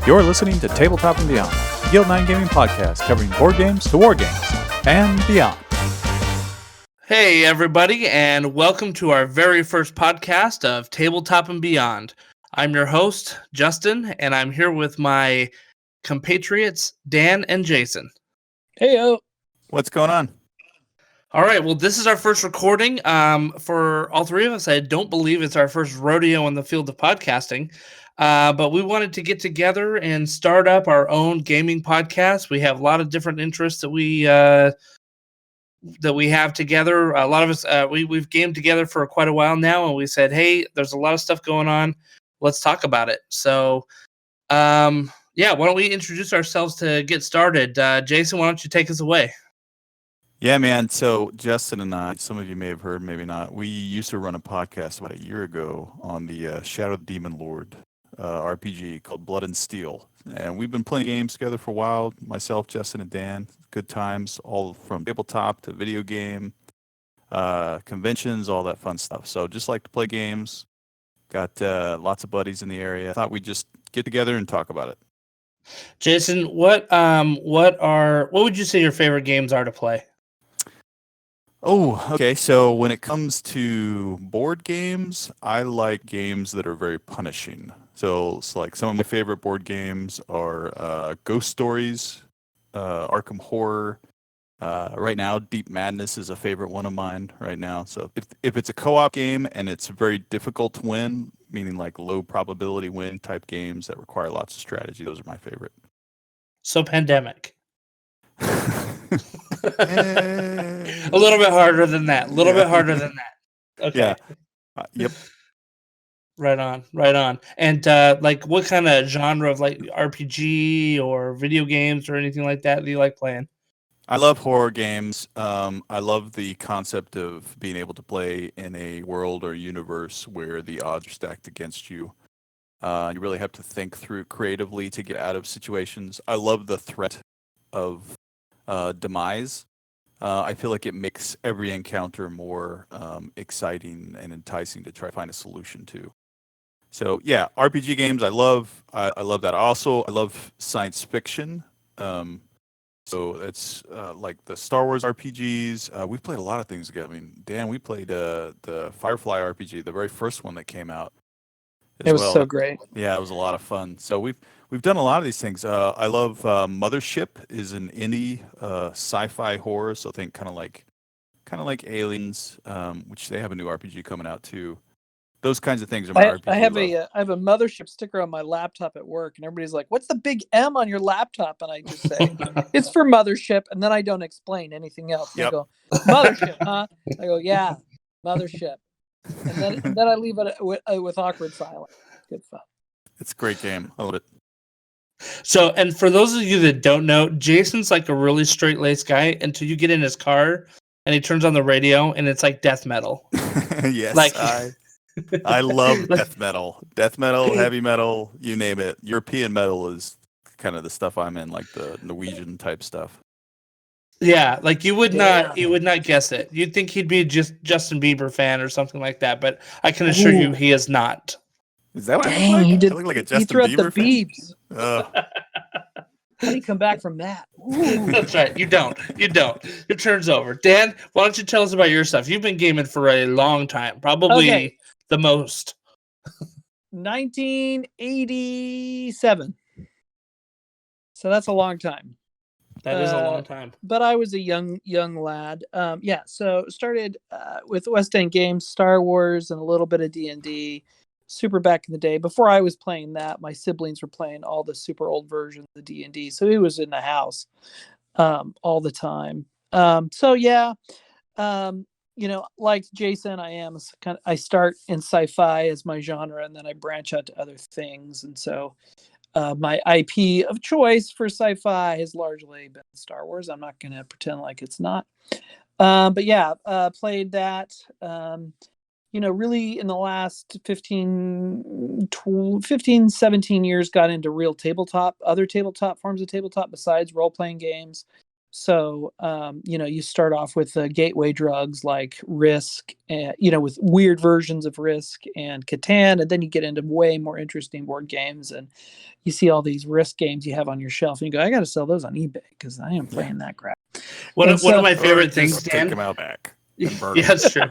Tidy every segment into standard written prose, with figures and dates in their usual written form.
You're listening to Tabletop and Beyond, the Guild 9 gaming podcast covering board games to war games and beyond. Hey everybody, and welcome to our very first podcast of Tabletop and Beyond. I'm your host, Justin, and I'm here with my compatriots, Dan and Jason. Heyo. What's going on? All right, well, this is our first recording. For all three of us, I don't believe it's our first rodeo in the field of podcasting, but we wanted to get together and start up our own gaming podcast. We have a lot of different interests that we have together. A lot of us, we've gamed together for quite a while now, and we said, hey, there's a lot of stuff going on. Let's talk about it. So, why don't we introduce ourselves to get started? Jason, why don't you take us away? Yeah, man. So Justin and I, some of you may have heard, maybe not, we used to run a podcast about a year ago on the Shadow of the Demon Lord RPG called Blood and Steel. And we've been playing games together for a while, myself, Justin, and Dan. Good times, all from tabletop to video game, conventions, all that fun stuff. So just like to play games. Got lots of buddies in the area. Thought we'd just get together and talk about it. Jason, what would you say your favorite games are to play? Oh, okay. So when it comes to board games, I like games that are very punishing. So it's like some of my favorite board games are Ghost Stories, Arkham Horror. Right now, Deep Madness is a favorite one of mine right now. So if it's a co-op game and it's very difficult to win, meaning like low probability win type games that require lots of strategy, those are my favorite. So Pandemic. A little bit harder than that. Okay. Yeah. Yep. Right on. And what kind of genre of like RPG or video games or anything like that do you like playing? I love horror games. I love the concept of being able to play in a world or universe where the odds are stacked against you. You really have to think through creatively to get out of situations. I love the threat of demise. I feel like it makes every encounter more exciting and enticing to try to find a solution to. So yeah, RPG games I love. I love that. Also, I love science fiction. So it's like the Star Wars RPGs. We've played a lot of things together. I mean, Dan, we played the Firefly RPG, the very first one that came out. It was so great. Yeah, it was a lot of fun. So we've done a lot of these things. I love Mothership is an indie sci-fi horror. So think kind of like Aliens, which they have a new RPG coming out too. Those kinds of things are my RPG. I have a Mothership sticker on my laptop at work, and everybody's like, "What's the big M on your laptop?" And I just say, "It's for Mothership," and then I don't explain anything else. Yep. They go, "Mothership, huh?" I go, "Yeah, Mothership," and then I leave it with awkward silence. Good fun. It's a great game. I love it. So, and for those of you that don't know, Jason's like a really straight-laced guy until you get in his car and he turns on the radio and it's like death metal. Yes, Like I love death metal, heavy metal, you name it. European metal is kind of the stuff I'm in, like the Norwegian type stuff. Yeah, like you would not guess it. You'd think he'd be just Justin Bieber fan or something like that, but I can assure you he is not. Is that what Dang, I look like? he did. I look like a He Justin threw up Bieber the beeps. fan? How do you come back from that? That's right. You don't. Your turn's over. Dan, why don't you tell us about your stuff? You've been gaming for a long time, probably the most. 1987. So that's a long time. That is a long time. But I was a young lad. So started with West End Games, Star Wars, and a little bit of D&D. Super back in the day. Before I was playing that, my siblings were playing all the super old versions of D&D. So it was in the house all the time. Like Jason, I start in sci-fi as my genre, and then I branch out to other things. And so my IP of choice for sci-fi has largely been Star Wars. I'm not going to pretend like it's not. Played that. Really in the last 15, 17 years, got into real other tabletop forms of tabletop besides role-playing games. So, you start off with gateway drugs like Risk, and, with weird versions of Risk and Catan, and then you get into way more interesting board games, and you see all these Risk games you have on your shelf, and you go, I got to sell those on eBay because I am playing that crap. One And of my Or favorite things, just take Dan. them out back and burn Yeah, 'em. that's true.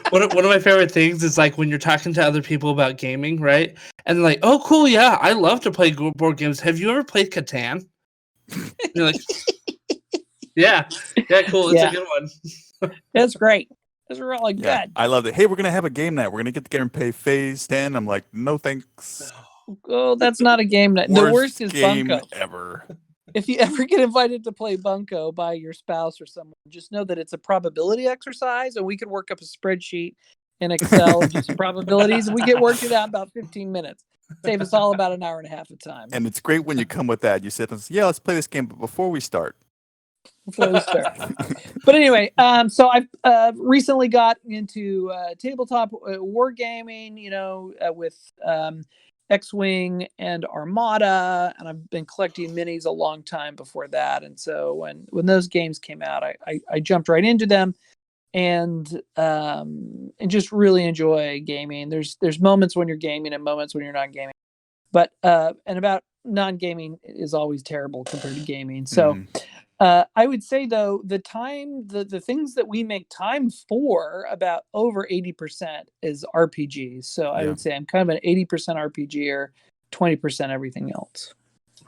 One of my favorite things is like when you're talking to other people about gaming, right? And they're like, "Oh, cool, yeah, I love to play board games. Have you ever played Catan?" And you're like, "Yeah, cool. It's Yeah. a good one." That's great. That's really Yeah, good. I love it. Hey, we're gonna have a game night. We're gonna get together and play Phase 10. I'm like, no thanks. Oh, that's not a game night. The worst is game Bunko. ever. If you ever get invited to play Bunko by your spouse or someone, just know that it's a probability exercise, and we could work up a spreadsheet in Excel and do some probabilities, and we get worked it out in about 15 minutes. Save us all about an hour and a half of time. And it's great when you come with that. You sit and say, yeah, let's play this game, but before we start. But anyway, so I've recently got into tabletop wargaming, with X-Wing and Armada, and I've been collecting minis a long time before that. And so when those games came out, I jumped right into them, and just really enjoy gaming. There's moments when you're gaming and moments when you're not gaming, but and about non-gaming is always terrible compared to gaming. So. I would say though, the things that we make time for, about over 80% is RPGs. So I would say I'm kind of an 80% RPG or 20% everything else.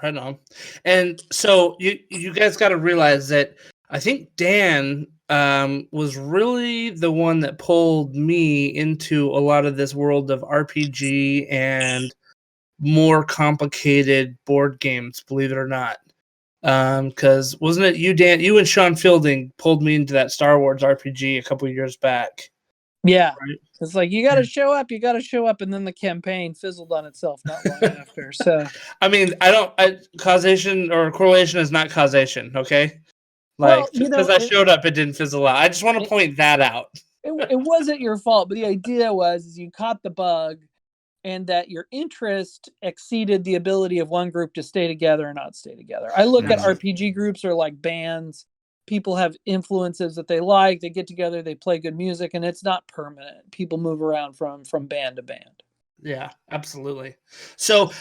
Right on. And so you guys got to realize that I think Dan was really the one that pulled me into a lot of this world of RPG and more complicated board games, believe it or not. Because wasn't it you, Dan? You and Sean Fielding pulled me into that Star Wars RPG a couple of years back. Yeah, right? It's like you got to show up, and then the campaign fizzled on itself not long after. So, I mean, causation or correlation is not causation, okay? Like well, just because I showed up, it didn't fizzle out. I just want to point that out. It wasn't your fault, but the idea was you caught the bug, and that your interest exceeded the ability of one group to stay together or not stay together. I look at RPG groups are like bands. People have influences that they like. They get together, they play good music, and it's not permanent. People move around from band to band. Yeah, absolutely. So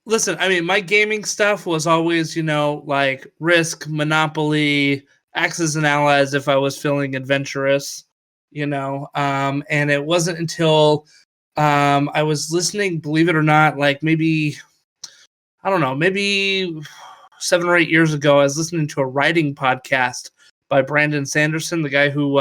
listen, I mean, my gaming stuff was always, like Risk, Monopoly, Axis and Allies if I was feeling adventurous, and it wasn't until I was listening, believe it or not, like maybe 7 or 8 years ago, I was listening to a writing podcast by Brandon Sanderson, the guy who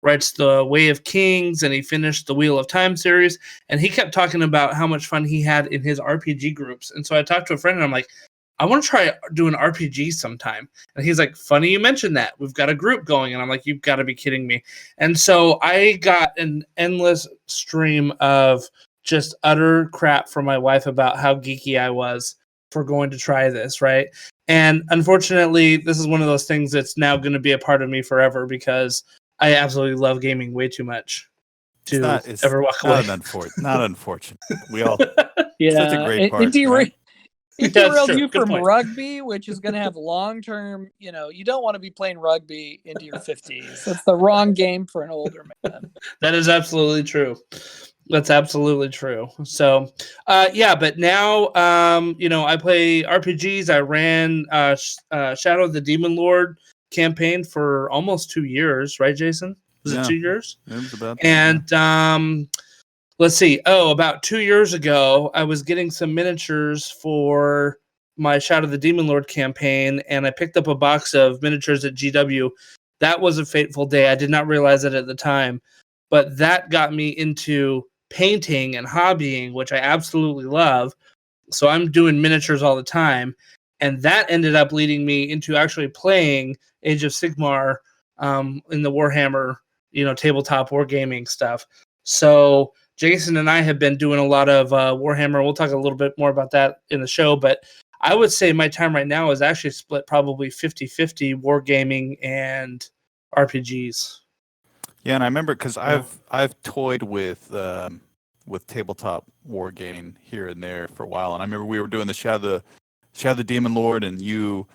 writes The Way of Kings, and he finished the Wheel of Time series, and he kept talking about how much fun he had in his RPG groups. And so I talked to a friend, and I'm like, I want to try doing RPG sometime. And he's like, funny you mentioned that. We've got a group going. And I'm like, you've got to be kidding me. And so I got an endless stream of just utter crap from my wife about how geeky I was for going to try this, right? And unfortunately, this is one of those things that's now going to be a part of me forever because I absolutely love gaming way too much to ever walk away. Not unfortunate. We all Yeah, such a great part. It derailed you from rugby, which is going to have long-term, you don't want to be playing rugby into your 50s. That's the wrong game for an older man. That is absolutely true. That's absolutely true. So, but now, I play RPGs. I ran Shadow of the Demon Lord campaign for almost 2 years, right, Jason? Was it 2 years? It was about and let's see. Oh, about 2 years ago, I was getting some miniatures for my Shadow of the Demon Lord campaign, and I picked up a box of miniatures at GW. That was a fateful day. I did not realize it at the time, but that got me into painting and hobbying, which I absolutely love. So I'm doing miniatures all the time, and that ended up leading me into actually playing Age of Sigmar in the Warhammer, tabletop wargaming stuff. So Jason and I have been doing a lot of Warhammer. We'll talk a little bit more about that in the show, but I would say my time right now is actually split probably 50-50 wargaming and RPGs. Yeah, and I remember because I've toyed with tabletop wargaming here and there for a while, and I remember we were doing the Shadow of the Demon Lord, and you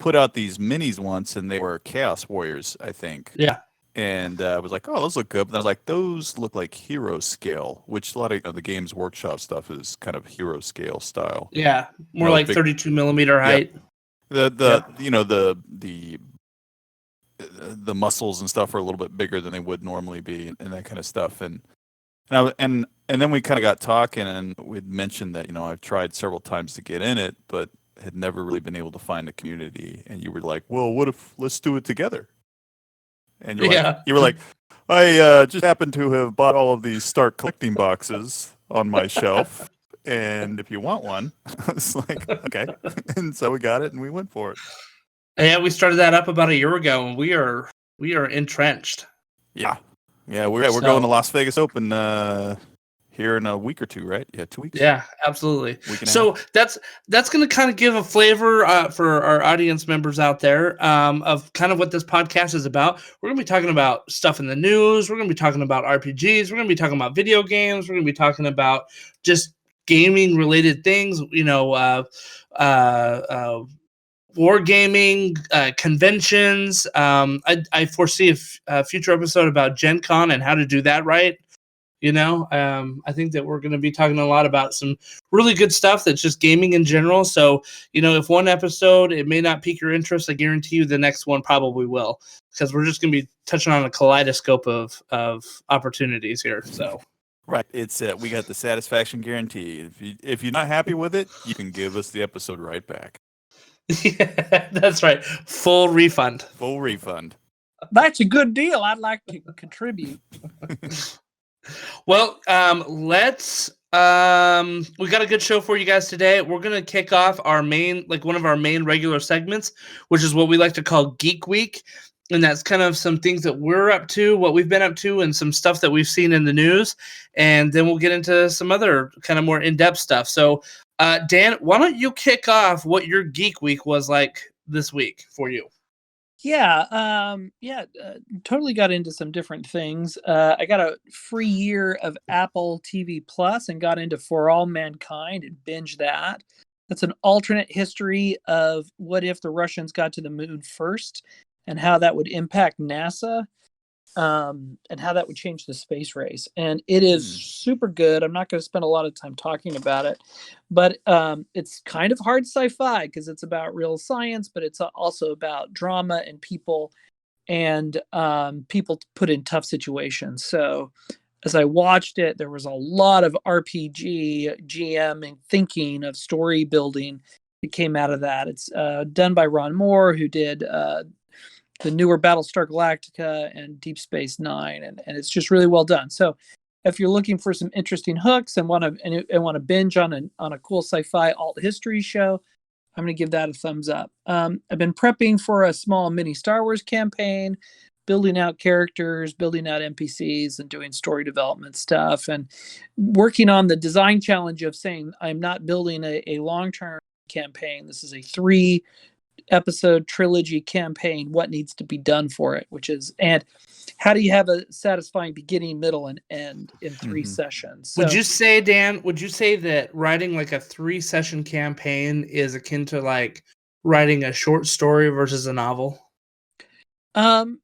put out these minis once, and they were Chaos Warriors, I think. Yeah. And I was like, oh, those look good. But I was like, those look like hero scale, which a lot of the Games Workshop stuff is kind of hero scale style. Yeah. More No, like big- 32 millimeter height. The muscles and stuff are a little bit bigger than they would normally be, and that kind of stuff. And then we kind of got talking, and we'd mentioned that I've tried several times to get in it, but had never really been able to find a community. And you were like, well, what if let's do it together? And you were like, I just happen to have bought all of these Start Collecting boxes on my shelf, and if you want one, it's like, okay. And so we got it, and we went for it. Yeah, we started that up about a year ago, and we are entrenched. Yeah, we're going to Las Vegas Open here in a week or two, right? Yeah, 2 weeks. Yeah, absolutely. So that's going to kind of give a flavor for our audience members out there of kind of what this podcast is about. We're going to be talking about stuff in the news. We're going to be talking about RPGs. We're going to be talking about video games. We're going to be talking about just gaming related things. Wargaming, conventions. I foresee a future episode about Gen Con and how to do that right. I think that we're going to be talking a lot about some really good stuff that's just gaming in general. So, if one episode, it may not pique your interest, I guarantee you the next one probably will, because we're just going to be touching on a kaleidoscope of opportunities here. So. Right. It's we got the satisfaction guarantee. If you're not happy with it, you can give us the episode right back. Yeah, that's right. Full refund. Full refund. That's a good deal. I'd like to contribute. Well, let's we got a good show for you guys today. We're gonna kick off our one of our main regular segments, which is what we like to call Geek Week. And that's kind of some things that we're up to, what we've been up to, and some stuff that we've seen in the news. And then we'll get into some other kind of more in-depth stuff. So Dan, why don't you kick off what your Geek Week was like this week for you? Yeah, totally got into some different things. I got a free year of Apple TV Plus and got into For All Mankind and binged that. That's an alternate history of what if the Russians got to the moon first and how that would impact NASA, and how that would change the space race. And it is super good. I'm not going to spend a lot of time talking about it, but it's kind of hard sci-fi because it's about real science, but it's also about drama and people put in tough situations. So as I watched it, there was a lot of RPG, GM, and thinking of story building that came out of that. It's done by Ron Moore, who did the newer Battlestar Galactica and Deep Space Nine, and it's just really well done. So if you're looking for some interesting hooks and want to binge on a cool sci-fi alt history show, I'm going to give that a thumbs up. I've been prepping for a small mini Star Wars campaign, building out characters, building out NPCs, and doing story development stuff, and working on the design challenge of saying I'm not building a long-term campaign. This is a 3-episode trilogy campaign. What needs to be done for it, and how do you have a satisfying beginning, middle, and end in 3 sessions? So, would you say, Dan, that writing like a 3-session campaign is akin to like writing a short story versus a novel? No,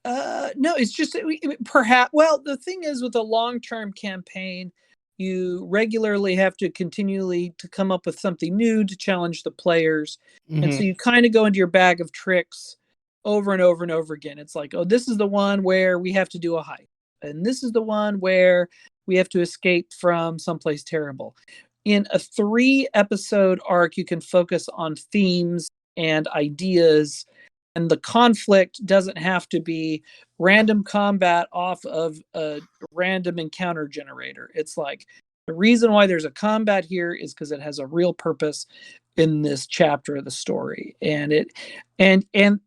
it's just perhaps. Well, the thing is, with a long-term campaign, you regularly have to continually to come up with something new to challenge the players. And so you kind of go into your bag of tricks over and over and over again. It's like, oh, this is the one where we have to do a hike. And this is the one where we have to escape from someplace terrible. In a 3-episode arc, you can focus on themes and ideas. And the conflict doesn't have to be random combat off of a random encounter generator. It's like the reason why there's a combat here is because it has a real purpose in this chapter of the story. And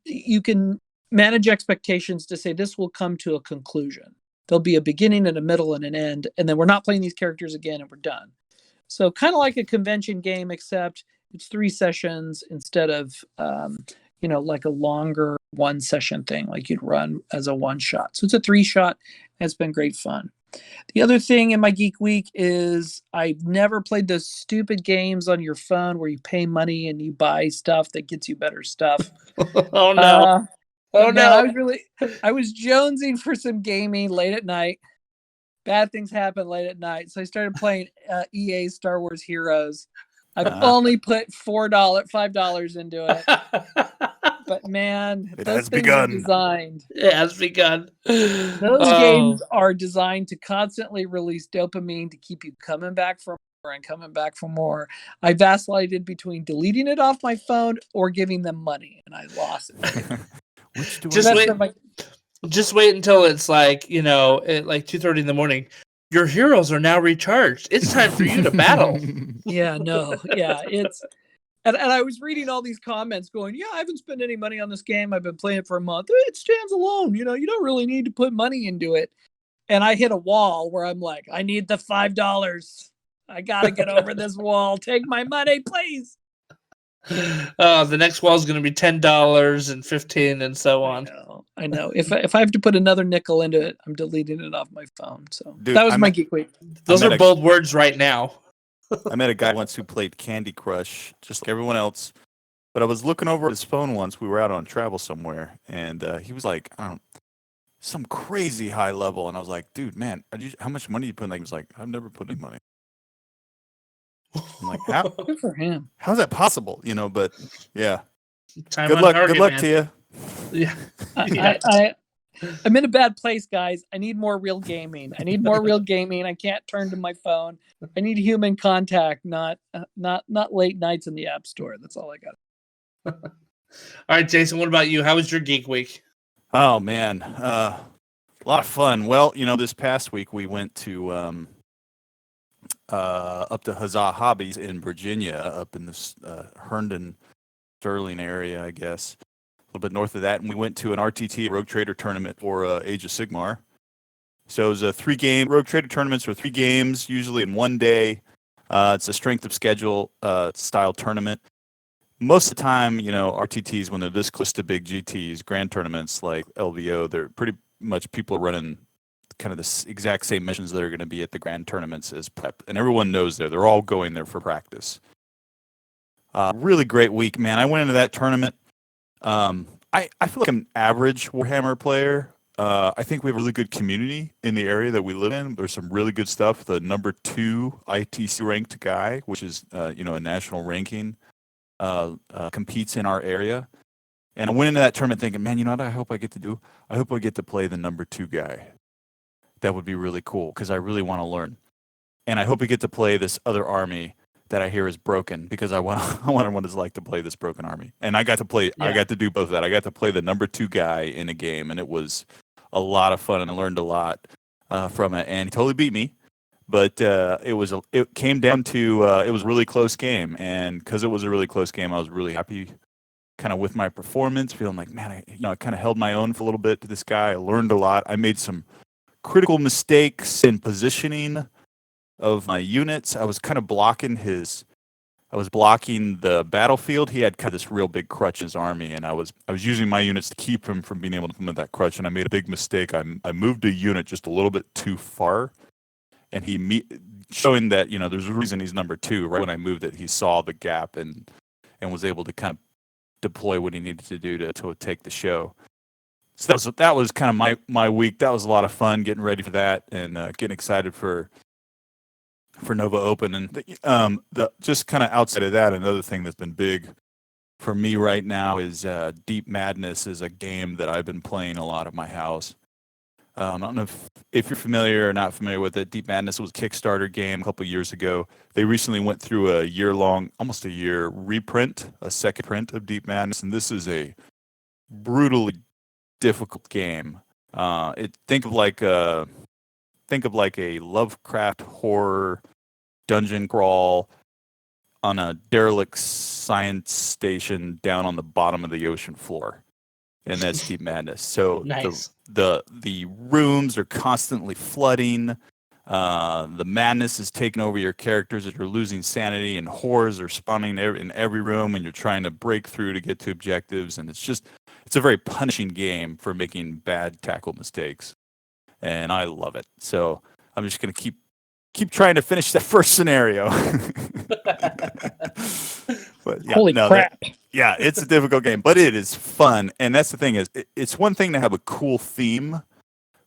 you can manage expectations to say this will come to a conclusion. There'll be a beginning and a middle and an end, and then we're not playing these characters again and we're done. So kind of like a convention game, except it's 3 sessions instead of like a longer 1-session thing like you'd run as a 1-shot. So it's a 3-shot, and it's been great fun. The other thing in my Geek Week is I've never played those stupid games on your phone where you pay money and you buy stuff that gets you better stuff. Oh no. Oh Man, no. I was jonesing for some gaming late at night. Bad things happen late at night. So I started playing EA Star Wars Heroes. I've only put $5 into it. But man, It those has things are begun. designed. It has begun. Those games are designed to constantly release dopamine to keep you coming back for more and coming back for more. I vacillated between deleting it off my phone or giving them money, and I lost it. Which do Just I wait. do? Just wait until it's like, at like 2:30 in the morning. Your heroes are now recharged. It's time for you to battle. Yeah, it's and I was reading all these comments going, yeah, I haven't spent any money on this game. I've been playing it for a month. It stands alone. You don't really need to put money into it. And I hit a wall where I'm like, I need the $5. I got to get over this wall. Take my money, please. The next wall is going to be $10 and $15 and so on. I know. If I have to put another nickel into it, I'm deleting it off my phone. So Dude, that was my Geek Week. Those are bold words right now. I met a guy once who played Candy Crush, just like everyone else. But I was looking over at his phone once. We were out on travel somewhere, and he was like, some crazy high level. And I was like, dude, man, how much money you put in? He was like, I've never put any money. I'm like, how? Good for him. How's that possible? But yeah. Time Good on luck. target, Good luck man. to you. Yeah. I'm in a bad place, guys. I need more real gaming. I can't turn to my phone. I need human contact, not late nights in the App Store. That's all I got. All right, Jason, what about you? How was your Geek Week? Oh, man. A lot of fun. Well, this past week we went to up to Huzzah Hobbies in Virginia, up in this Herndon, Sterling area, I guess. A little bit north of that, and we went to an RTT Rogue Trader tournament for Age of Sigmar. So it was a 3-game Rogue Trader tournaments for 3 games, usually in one day. It's a strength of schedule style tournament. Most of the time, RTTs, when they're this close to big GTs, grand tournaments like LVO, they're pretty much people running kind of the exact same missions that are going to be at the grand tournaments as prep, and everyone knows they're all going there for practice. Really great week, man. I went into that tournament. I feel like I'm an average Warhammer player. I think we have a really good community in the area that we live in. There's some really good stuff. The number 2 ITC ranked guy, which is a national ranking, competes in our area. And I went into that tournament thinking, man, what I hope I get to do? I hope I get to play the number 2 guy. That would be really cool because I really want to learn. And I hope I get to play this other army that I hear is broken because I wonder what it's like to play this broken army. And I got to play. Yeah. I got to do both of that. I got to play the number 2 guy in a game, and it was a lot of fun, and I learned a lot from it. And he totally beat me, but it came down to it was a really close game, and because it was a really close game, I was really happy, kind of with my performance, feeling like, man, I kind of held my own for a little bit to this guy. I learned a lot. I made some critical mistakes in positioning of my units. I was kind of blocking the battlefield. He had kind of this real big crutch in his army, and I was using my units to keep him from being able to implement that crutch, and I made a big mistake. I moved a unit just a little bit too far, and showing that there's a reason he's number 2. Right when I moved it, he saw the gap and was able to kind of deploy what he needed to do to take the show. So that was kind of my week. That was a lot of fun getting ready for that and getting excited for Nova Open. And just kind of outside of that, another thing that's been big for me right now is Deep Madness is a game that I've been playing a lot at my house. I don't know if you're familiar or not familiar with it. Deep Madness was a Kickstarter game a couple of years ago. They recently went through a year-long, almost a year, reprint, a second print of Deep Madness, and this is a brutally difficult game. Think of like a Lovecraft horror dungeon crawl on a derelict science station down on the bottom of the ocean floor, and that's Deep Madness. So nice. The rooms are constantly flooding. The madness is taking over your characters as you're losing sanity, and horrors are spawning in every room, and you're trying to break through to get to objectives. And it's a very punishing game for making bad tackle mistakes, and I love it. So I'm just gonna keep trying to finish that first scenario. But yeah, Holy crap. Yeah, it's a difficult game, but it is fun. And that's the thing is, it's one thing to have a cool theme,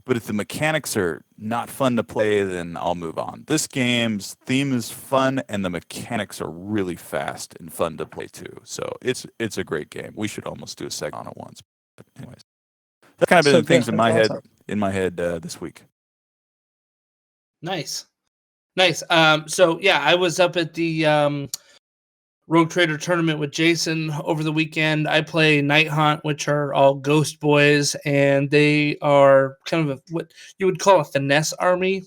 but if the mechanics are not fun to play, then I'll move on. This game's theme is fun, and the mechanics are really fast and fun to play too. So it's a great game. We should almost do a segment on it once. But anyways, that's kind of been So the things good. in my That's head awesome. this week. Nice. So yeah, I was up at the Rogue Trader tournament with Jason over the weekend. I play Night Haunt, which are all ghost boys, and they are kind of what you would call a finesse army.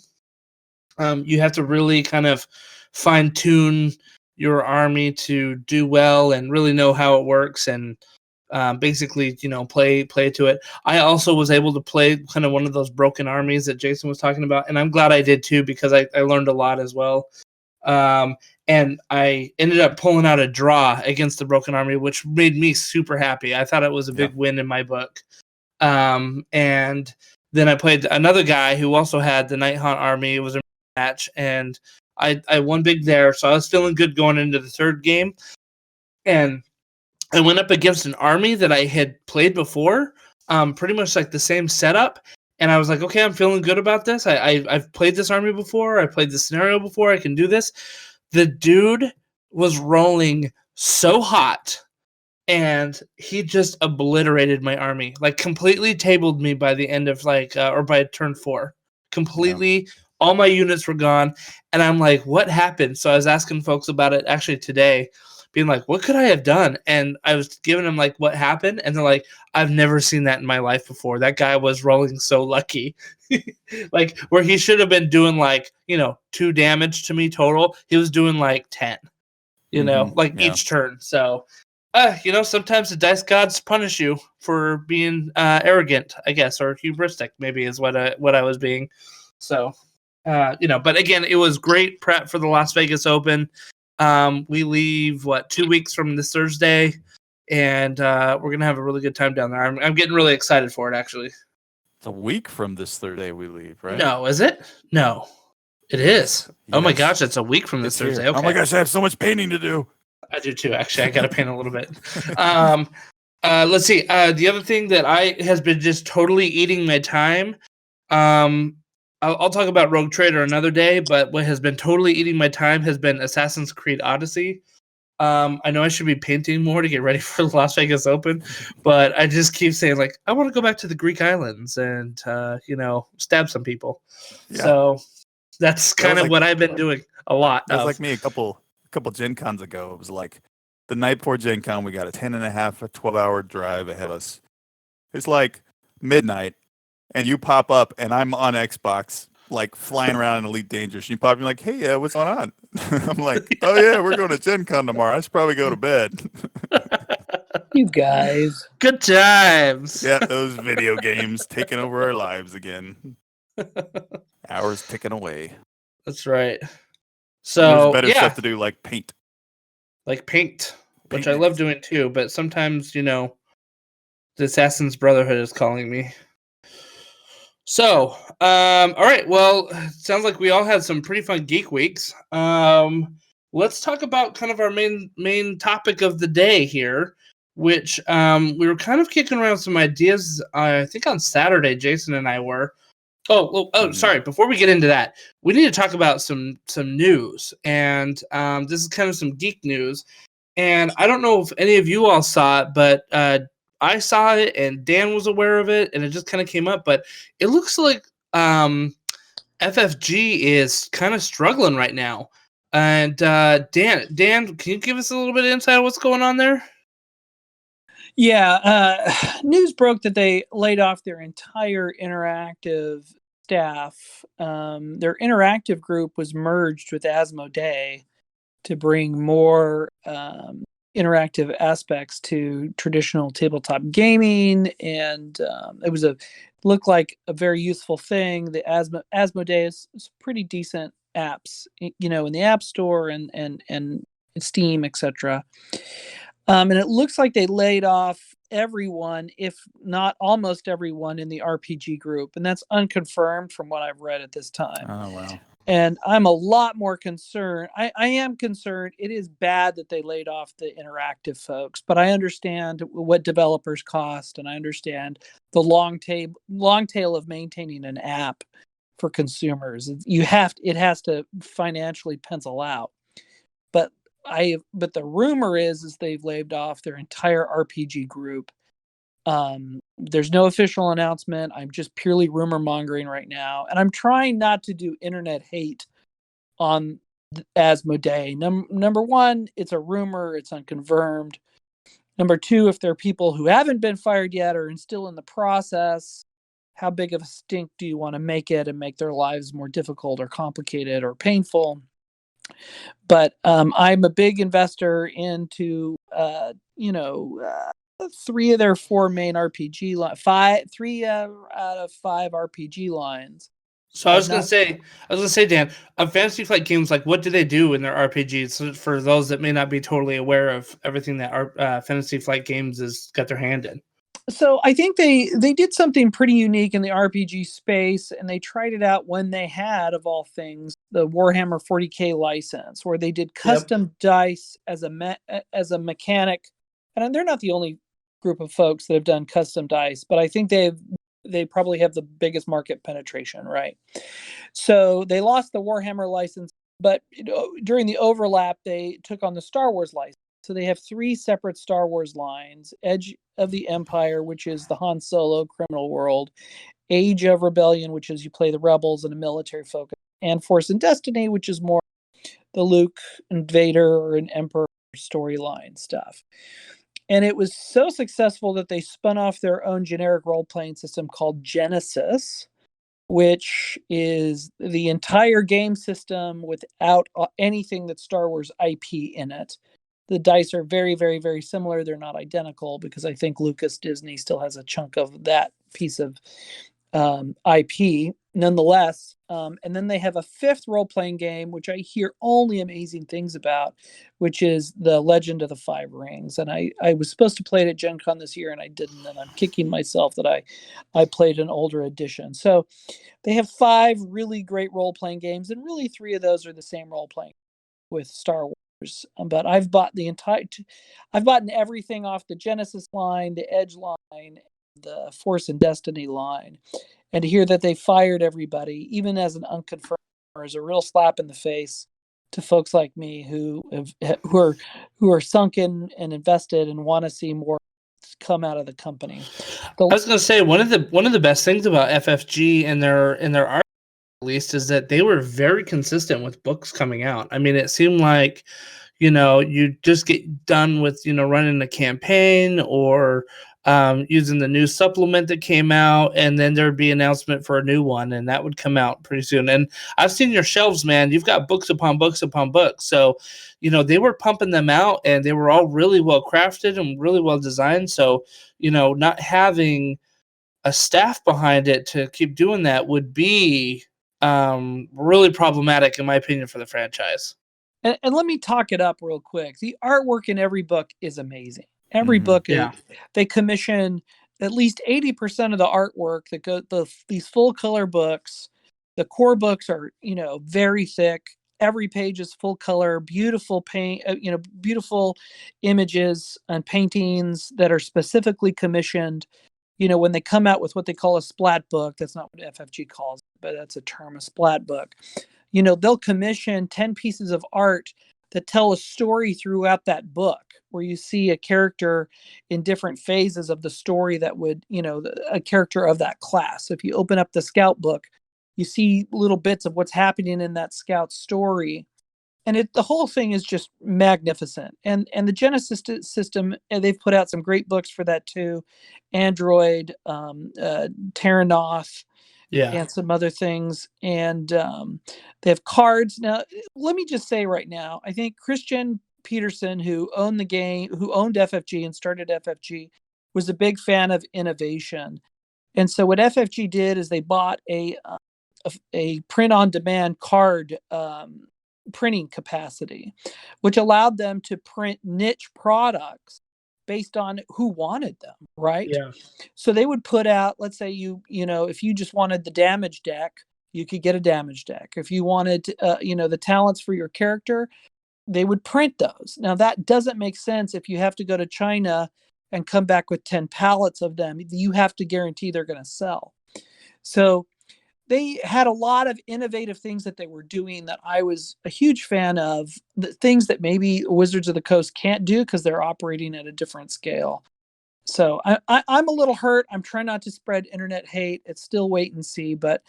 You have to really kind of fine tune your army to do well and really know how it works, and basically, play to it. I also was able to play kind of one of those broken armies that Jason was talking about, and I'm glad I did too, because I learned a lot as well. And I ended up pulling out a draw against the broken army, which made me super happy. I thought it was a big win in my book. And then I played another guy who also had the Night Haunt army. It was a match, and I won big there. So I was feeling good going into the third game. And I went up against an army that I had played before, pretty much like the same setup. And I was like, okay, I'm feeling good about this. I've played this army before. I played this scenario before. I can do this. The dude was rolling so hot, and he just obliterated my army, like completely tabled me by the end of or by turn 4. Completely, all my units were gone. And I'm like, what happened? So I was asking folks about it actually today, being like, what could I have done? And I was giving them like what happened, and they're like, I've never seen that in my life before. That guy was rolling so lucky. Like where he should have been doing 2 damage to me total, he was doing like 10, each turn. So sometimes the dice gods punish you for being arrogant, I guess, or hubristic maybe is what I was being. So but again, it was great prep for the Las Vegas Open. We leave 2 weeks from this Thursday, and we're gonna have a really good time down there. I'm getting really excited for it, actually. It's a week from this Thursday we leave, right? No, is it? No, it is. Yes. Oh my gosh, it's a week from this Thursday. Okay. Oh my gosh, I have so much painting to do. I do too, actually. I got to paint a little bit. Let's see. The other thing that has been just totally eating my time. I'll talk about Rogue Trader another day, but what has been totally eating my time has been Assassin's Creed Odyssey. I know I should be painting more to get ready for the Las Vegas Open, but I just keep saying I want to go back to the Greek islands and stab some people. Yeah. So that's kind of what I've been doing a lot. That was like me a couple Gen Cons ago. It was like the night before Gen Con, we got a 12-hour drive ahead of us. It's like midnight, and you pop up, and I'm on Xbox, flying around in Elite Dangerous. You pop in like, hey, what's going on? I'm like, oh yeah, we're going to Gen Con tomorrow. I should probably go to bed. You guys. Good times. Yeah, those video games taking over our lives again. Hours ticking away. That's right. So there's better stuff to do, like paint. Which I love doing too, but sometimes, the Assassin's Brotherhood is calling me. So, all right. Well, sounds like we all had some pretty fun Geek Weeks. Let's talk about kind of our main topic of the day here, which we were kind of kicking around some ideas. I think on Saturday, Jason and I were. Sorry. Before we get into that, we need to talk about some news, and this is kind of some geek news. And I don't know if any of you all saw it, but I saw it, and Dan was aware of it, and it just kind of came up. But it looks like FFG is kind of struggling right now. And Dan, can you give us a little bit of insight on what's going on there? Yeah, news broke that they laid off their entire interactive staff. Their interactive group was merged with Asmodee to bring more interactive aspects to traditional tabletop gaming, and it looked like a very useful thing. The Asmodee is pretty decent apps, in the App Store and Steam, etc. And it looks like they laid off everyone, if not almost everyone in the RPG group, and that's unconfirmed from what I've read at this time. Oh, wow. And I'm a lot more concerned. I am concerned. It is bad that they laid off the interactive folks, but I understand what developers cost, and I understand the long tail of maintaining an app for consumers. It has to financially pencil out. But the rumor is they've laid off their entire RPG group. There's no official announcement. I'm just purely rumor mongering right now, and I'm trying not to do internet hate on Asmodee. Number one, it's a rumor; it's unconfirmed. Number two, if there are people who haven't been fired yet or are still in the process, how big of a stink do you want to make it and make their lives more difficult or complicated or painful? But I'm a big investor into, three of their four main RPG three out of five RPG lines. So I was gonna say, Dan, Fantasy Flight Games, like, what do they do in their RPGs? For those that may not be totally aware of everything that Fantasy Flight Games has got their hand in. So I think they did something pretty unique in the RPG space, and they tried it out when they had, of all things, the Warhammer 40K license, where they did custom dice as a mechanic. And they're not the only group of folks that have done custom dice, but I think they probably have the biggest market penetration, right? So they lost the Warhammer license, but during the overlap, they took on the Star Wars license. So they have three separate Star Wars lines: Edge of the Empire, which is the Han Solo criminal world; Age of Rebellion, which is you play the rebels and a military focus; and Force and Destiny, which is more the Luke and Vader or an Emperor storyline stuff. And it was so successful that they spun off their own generic role-playing system called Genesis, which is the entire game system without anything that's Star Wars IP in it. The dice are very, very, very similar. They're not identical because I think Lucas Disney still has a chunk of that piece of IP nonetheless. And then they have a fifth role-playing game, which I hear only amazing things about, which is The Legend of the Five Rings. And I was supposed to play it at Gen Con this year, and I didn't. And I'm kicking myself that I played an older edition. So they have five really great role-playing games, and really three of those are the same role-playing with Star Wars. But I've bought everything off the Genesis line, the Edge line, the Force and Destiny line. And to hear that they fired everybody, even as an unconfirmed, is a real slap in the face to folks like me who are sunken and invested and want to see more come out of the company. I was going to say one of the best things about FFG and their art, at least, is that they were very consistent with books coming out. I mean, it seemed like, you just get done with, running a campaign or using the new supplement that came out, and then there'd be an announcement for a new one, and that would come out pretty soon. And I've seen your shelves, man. You've got books upon books upon books. So, they were pumping them out, and they were all really well crafted and really well designed. So, not having a staff behind it to keep doing that would be really problematic, in my opinion, for the franchise. And let me talk it up real quick. The artwork in every book is amazing. Every book, they commission at least 80% of the artwork that these full color books. The core books are, very thick. Every page is full color, beautiful paint, beautiful images and paintings that are specifically commissioned. When they come out with what they call a splat book, that's not what FFG calls it, but that's a term, a splat book. They'll commission 10 pieces of art that tell a story throughout that book, where you see a character in different phases of the story that would, a character of that class. So if you open up the Scout book, you see little bits of what's happening in that Scout story. And the whole thing is just magnificent. And the Genesis system, they've put out some great books for that too. Android, Terranoth, and some other things. And they have cards. Now, let me just say right now, I think Christian Peterson, who owned the game, who owned FFG and started FFG, was a big fan of innovation. And so what FFG did is they bought a print-on-demand card printing capacity, which allowed them to print niche products based on who wanted them, right? Yeah. So they would put out, let's say if you just wanted the damage deck, you could get a damage deck. If you wanted, the talents for your character, they would print those. Now that doesn't make sense if you have to go to China and come back with 10 pallets of them. You have to guarantee they're going to sell. So they had a lot of innovative things that they were doing that I was a huge fan of, the things that maybe Wizards of the Coast can't do because they're operating at a different scale. So I'm a little hurt. I'm trying not to spread internet hate. It's still wait and see. But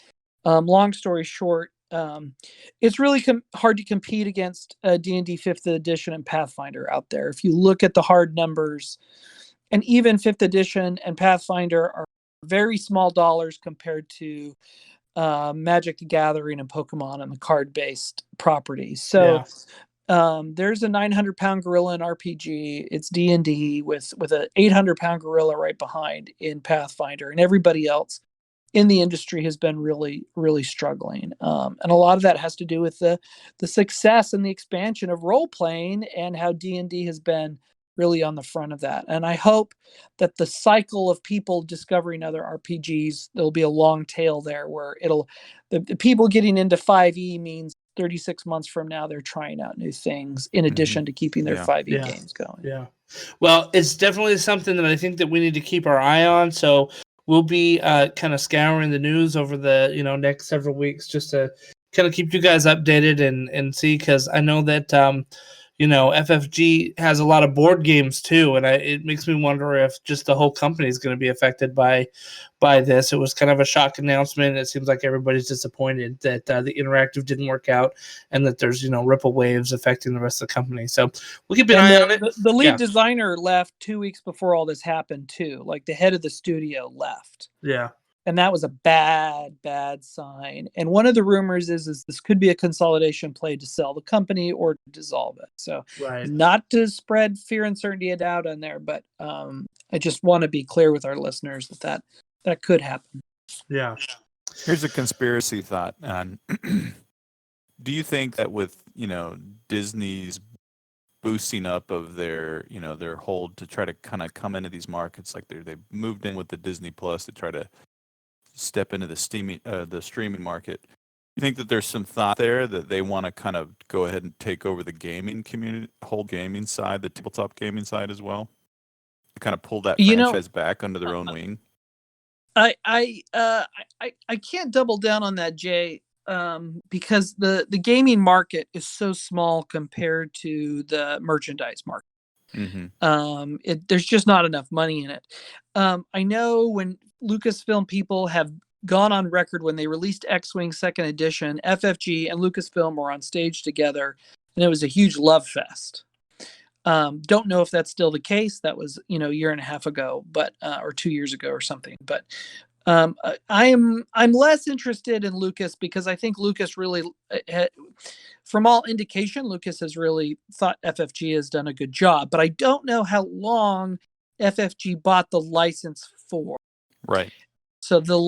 long story short, it's really hard to compete against D&D 5th edition and Pathfinder out there. If you look at the hard numbers, and even 5th edition and Pathfinder are very small dollars compared to Magic the Gathering and Pokemon and the card-based properties. So there's a 900-pound gorilla in RPG. It's D&D with an 800-pound gorilla right behind in Pathfinder, and everybody else in the industry has been really, really struggling. And a lot of that has to do with the success and the expansion of role-playing and how D&D has been really on the front of that. And I hope that the cycle of people discovering other RPGs, there'll be a long tail there where the people getting into 5e means 36 months from now, they're trying out new things in addition to keeping their 5e games going. Yeah. Well, it's definitely something that I think that we need to keep our eye on. So we'll be kind of scouring the news over the next several weeks just to kind of keep you guys updated and see, because I know that FFG has a lot of board games too, and it makes me wonder if just the whole company is going to be affected by this. It was kind of a shock announcement. It seems like everybody's disappointed that the interactive didn't work out, and that there's ripple waves affecting the rest of the company. So we'll keep an eye on it. The lead designer left 2 weeks before all this happened too. Like the head of the studio left. Yeah. And that was a bad sign. And one of the rumors is this could be a consolidation play to sell the company or to dissolve it. So not to spread fear, uncertainty, and doubt on there, but I just want to be clear with our listeners that could happen. Yeah. Here's a conspiracy thought. Do you think that with, Disney's boosting up of their hold to try to kind of come into these markets, like they've moved in with the Disney Plus to try to step into the streaming market. You think that there's some thought there that they want to kind of go ahead and take over the gaming community, whole gaming side, the tabletop gaming side as well, to kind of pull that franchise back under their own wing? I can't double down on that, Jay, because the gaming market is so small compared to the merchandise market. There's just not enough money in it. I know when Lucasfilm people have gone on record when they released X-Wing 2nd edition, FFG and Lucasfilm were on stage together, and it was a huge love fest. Don't know if that's still the case. That was a year and a half ago, but or 2 years ago or something. But I'm less interested in Lucas because I think Lucas really, from all indication, Lucas has really thought FFG has done a good job. But I don't know how long FFG bought the license for. Right. So the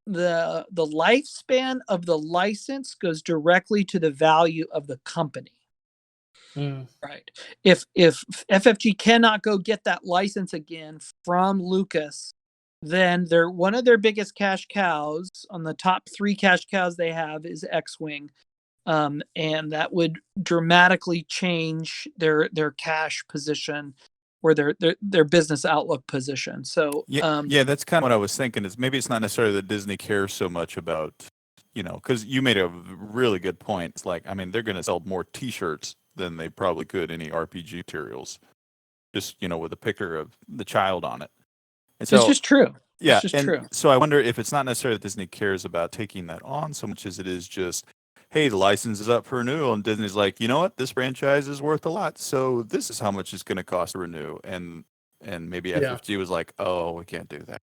lifespan of the license goes directly to the value of the company. Right. If FFG cannot go get that license again from Lucas, then one of their biggest cash cows, on the top 3 cash cows they have, is X-Wing. And that would dramatically change their cash position or their business outlook position. So that's kind of what I was thinking, is maybe it's not necessarily that Disney cares so much about, because you made a really good point. It's like, they're going to sell more T-shirts than they probably could any RPG materials, just, with a picture of the child on it. And so, it's just true. Yeah. It's just true. So I wonder if it's not necessarily that Disney cares about taking that on so much as it is just, hey, the license is up for renewal, and Disney's like, you know what, this franchise is worth a lot, so this is how much it's going to cost to renew. And maybe FFG was like, oh, we can't do that.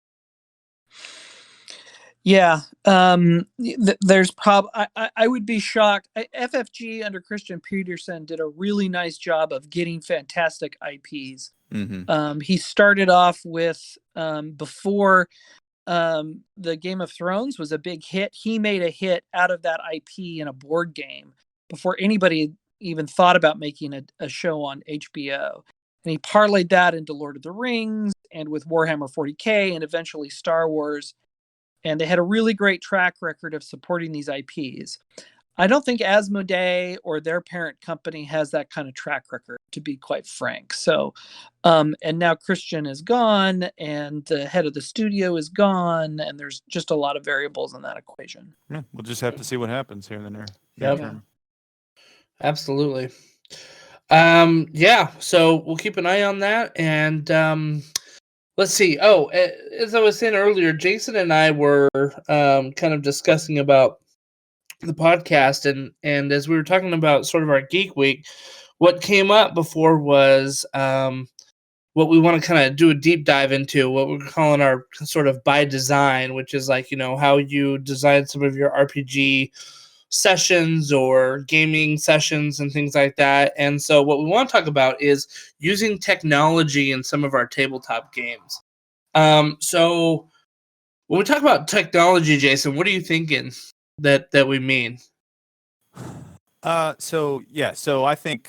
Yeah. There's I would be shocked. FFG under Christian Peterson did a really nice job of getting fantastic IPs. He started off with, before the Game of Thrones was a big hit, he made a hit out of that IP in a board game before anybody even thought about making a show on HBO. And he parlayed that into Lord of the Rings and with Warhammer 40K and eventually Star Wars. And they had a really great track record of supporting these IPs. I don't think Asmodee or their parent company has that kind of track record, to be quite frank. So, and now Christian is gone and the head of the studio is gone, and there's just a lot of variables in that equation. Yeah, we'll just have to see what happens here in the near Yep. term. Absolutely. So we'll keep an eye on that. And let's see. Oh, as I was saying earlier, Jason and I were kind of discussing about the podcast, and as we were talking about sort of our Geek Week, what came up before was what we want to kind of do a deep dive into, what we're calling our sort of by design, which is like, how you design some of your RPG sessions or gaming sessions and things like that. And so what we want to talk about is using technology in some of our tabletop games. So when we talk about technology, Jason, what are you thinking that we mean? So I think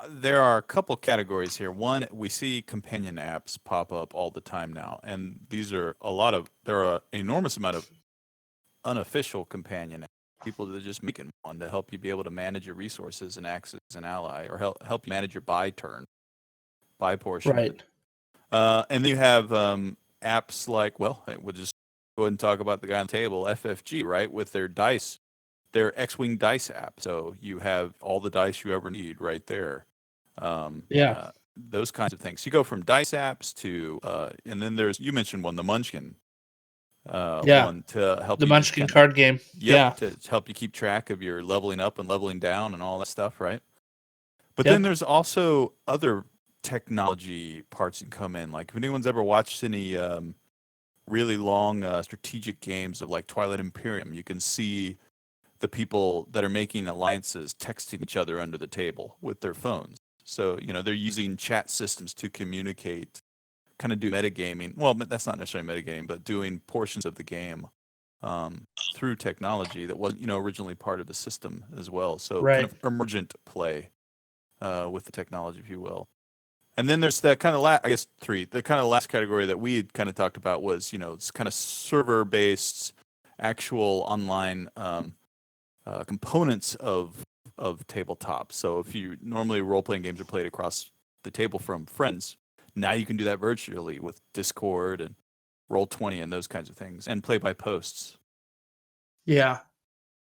there are a couple categories here. One, we see companion apps pop up all the time now, and there are an enormous amount of unofficial companion apps, people that are just making one to help you be able to manage your resources and access an ally, or help you manage your buy portion. Right. And then you have apps like, we'll just go ahead and talk about the guy on the table, FFG, right, with their dice, their X-Wing dice app. So you have all the dice you ever need right there. Those kinds of things. You go from dice apps to, and then you mentioned one, the Munchkin. One to help the you Munchkin card game. To help you keep track of your leveling up and leveling down and all that stuff, right? But then there's also other technology parts that come in. Like if anyone's ever watched any really long strategic games of like Twilight Imperium, you can see the people that are making alliances texting each other under the table with their phones. So, they're using chat systems to communicate, kind of do metagaming. Well, that's not necessarily metagaming, but doing portions of the game through technology that wasn't, originally part of the system as well. So kind of emergent play with the technology, if you will. And then there's that kind of the kind of last category that we had kind of talked about was, it's kind of server-based, actual online components of tabletop. So if you normally role-playing games are played across the table from friends, now you can do that virtually with Discord and Roll20 and those kinds of things, and play by posts. Yeah.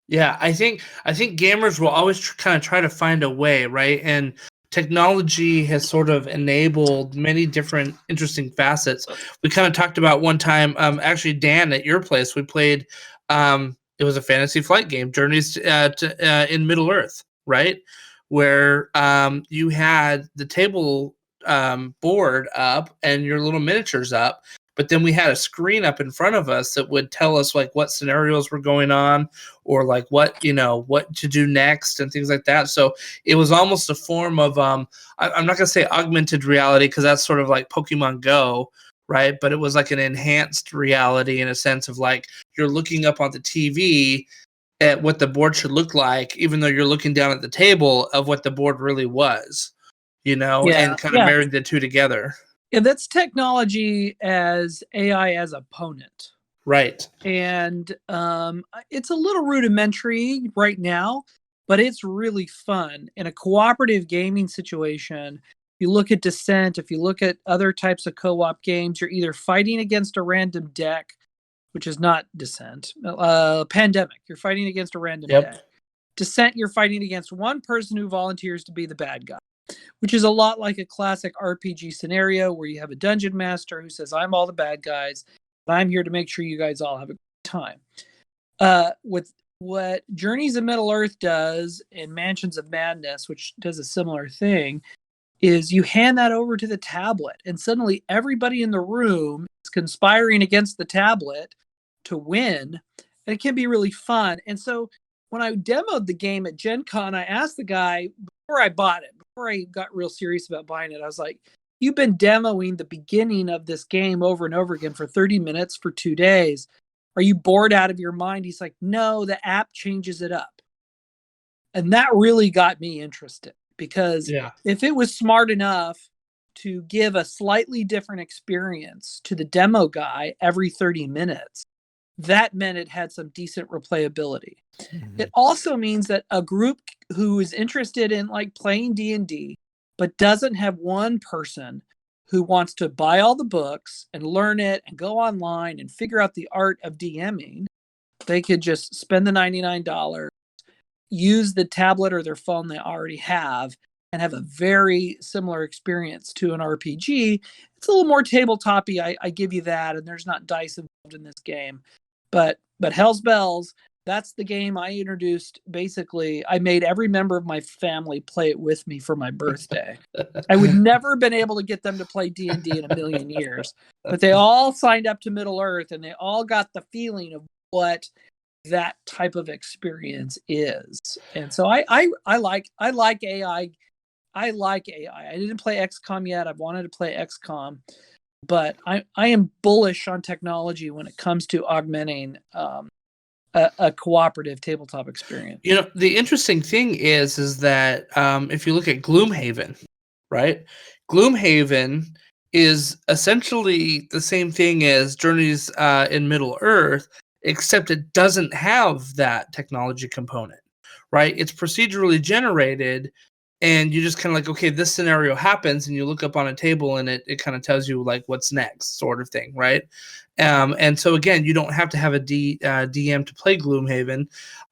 I think gamers will always kind of try to find a way, right? And technology has sort of enabled many different interesting facets. We kind of talked about one time, actually, Dan, at your place, we played. It was a Fantasy Flight game, Journeys in Middle Earth, right? Where you had the table board up and your little miniatures up, but then we had a screen up in front of us that would tell us like what scenarios were going on, or like what to do next and things like that. So it was almost a form of I'm not gonna say augmented reality, because that's sort of like Pokemon Go, right? But it was like an enhanced reality in a sense of like you're looking up on the TV at what the board should look like, even though you're looking down at the table of what the board really was, and kind of married the two together. Yeah, that's technology as AI as opponent. Right. And it's a little rudimentary right now, but it's really fun. In a cooperative gaming situation, if you look at Descent, if you look at other types of co-op games, you're either fighting against a random deck, which is not Descent. Pandemic, you're fighting against a random deck. Descent, you're fighting against one person who volunteers to be the bad guy, which is a lot like a classic RPG scenario where you have a dungeon master who says, I'm all the bad guys, but I'm here to make sure you guys all have a good time. With what Journeys of Middle Earth does in Mansions of Madness, which does a similar thing, is you hand that over to the tablet, and suddenly everybody in the room is conspiring against the tablet to win, and it can be really fun. And so when I demoed the game at Gen Con, I asked the guy, before I bought it, before I got real serious about buying it, I was like, you've been demoing the beginning of this game over and over again for 30 minutes for 2 days. Are you bored out of your mind? He's like, no, the app changes it up. And that really got me interested. because Yeah. if it was smart enough to give a slightly different experience to the demo guy every 30 minutes, that meant it had some decent replayability. Mhm. It also means that a group who is interested in like playing D&D but doesn't have one person who wants to buy all the books and learn it and go online and figure out the art of DMing, they could just spend the $99, use the tablet or their phone they already have, and have a very similar experience to an RPG. It's a little more tabletop-y, I give you that, and there's not dice involved in this game. But Hell's Bells, that's the game I introduced. Basically, I made every member of my family play it with me for my birthday. I would never have been able to get them to play D&D in a million years, but they all signed up to Middle Earth, and they all got the feeling of what that type of experience is. And so I like AI. I like AI. I didn't play XCOM yet. I've wanted to play XCOM, but I am bullish on technology when it comes to augmenting a cooperative tabletop experience. You know, the interesting thing is that if you look at Gloomhaven, right? Gloomhaven is essentially the same thing as Journeys in Middle Earth, except it doesn't have that technology component, right? It's procedurally generated, and you just kind of like, okay, this scenario happens, and you look up on a table, and it kind of tells you like what's next, sort of thing, right? And so again, you don't have to have a DM to play Gloomhaven,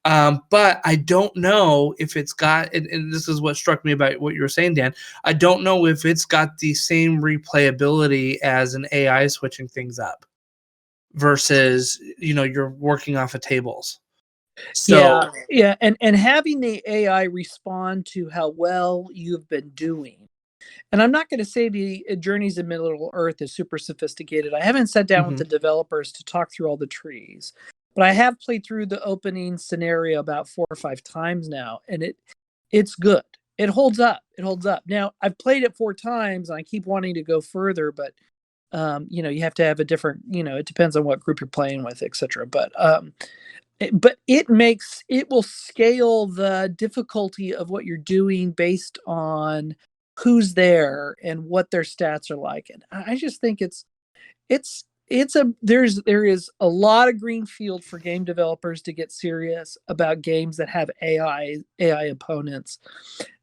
but I don't know if it's got, and this is what struck me about what you were saying, Dan. I don't know if it's got the same replayability as an AI switching things up versus, you know, you're working off of tables. So yeah, and having the AI respond to how well you've been doing. And I'm not going to say the Journeys in Middle Earth is super sophisticated. I haven't sat down with the developers to talk through all the trees, but I have played through the opening scenario about 4 or 5 times now, and it's good. It holds up. It holds up. Now, I've played it 4 times, and I keep wanting to go further, but you know, you have to have a different, you know, it depends on what group you're playing with, etc. But it will scale the difficulty of what you're doing based on who's there and what their stats are like. And I just think there is a lot of green field for game developers to get serious about games that have AI opponents.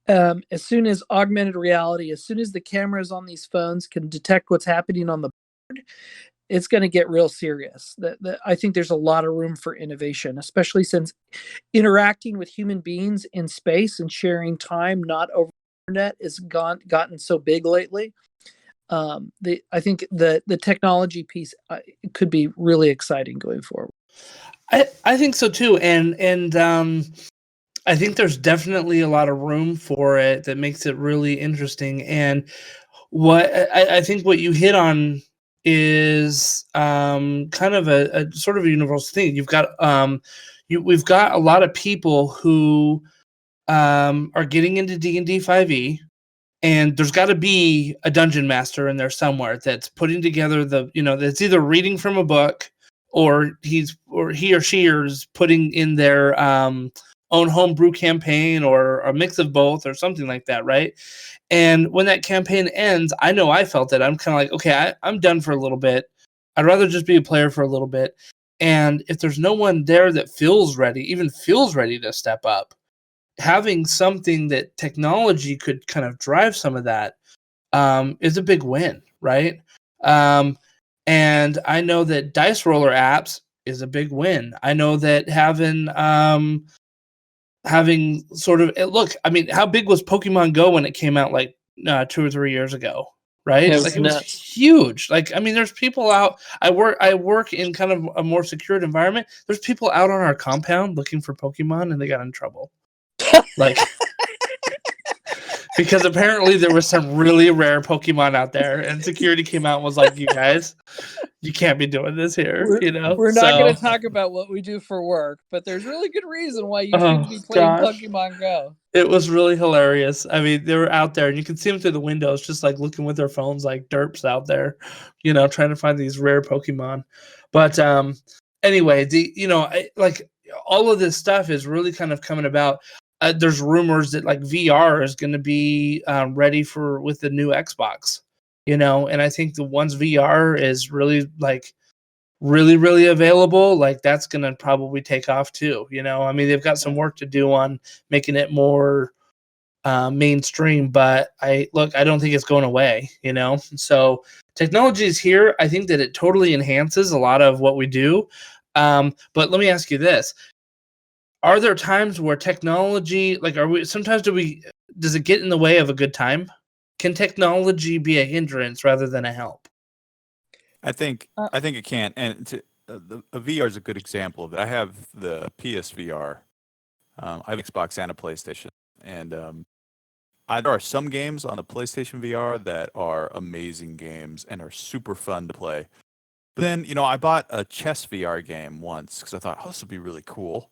As soon as augmented reality, as soon as the cameras on these phones can detect what's happening on the board, it's going to get real serious. I think there's a lot of room for innovation, especially since interacting with human beings in space and sharing time not over the internet has gotten so big lately. I think the technology piece could be really exciting going forward. I think so too, and I think there's definitely a lot of room for it that makes it really interesting. And what I think what you hit on is kind of a sort of a universal thing. You've got we've got a lot of people who are getting into D&D 5e, and there's got to be a dungeon master in there somewhere that's putting together that's either reading from a book, or he or she is putting in their own homebrew campaign, or a mix of both, or something like that, right? And when that campaign ends, I know I felt it. I'm kind of like, okay, I'm done for a little bit. I'd rather just be a player for a little bit. And if there's no one there that feels ready to step up, having something that technology could kind of drive some of that is a big win, right? And I know that dice roller apps is a big win. I know that having sort of look, I mean, how big was Pokemon Go when it came out like 2 or 3 years ago, right? It was Like, it was nuts. huge. Like, I mean, there's people out. I work in kind of a more secured environment. There's people out on our compound looking for Pokemon, and they got in trouble. Like, because apparently there was some really rare Pokemon out there, and security came out and was like, "You guys, you can't be doing this here." We're not going to talk about what we do for work, but there's really good reason why you shouldn't be playing Pokemon Go. It was really hilarious. I mean, they were out there, and you could see them through the windows, just like looking with their phones, like derps out there, trying to find these rare Pokemon. But anyway, like all of this stuff is really kind of coming about. there's rumors that like VR is going to be ready with the new Xbox, and I think once VR is really like really available, like that's going to probably take off too. I mean, they've got some work to do on making it more mainstream, but I don't think it's going away, so technology is here. I think that it totally enhances a lot of what we do. But let me ask you this. Are there times where technology, like, does it get in the way of a good time? Can technology be a hindrance rather than a help? I think it can, and a VR is a good example of it. I have the PSVR. I have Xbox and a PlayStation, and there are some games on the PlayStation VR that are amazing games and are super fun to play. But then, I bought a chess VR game once because I thought, oh, this would be really cool.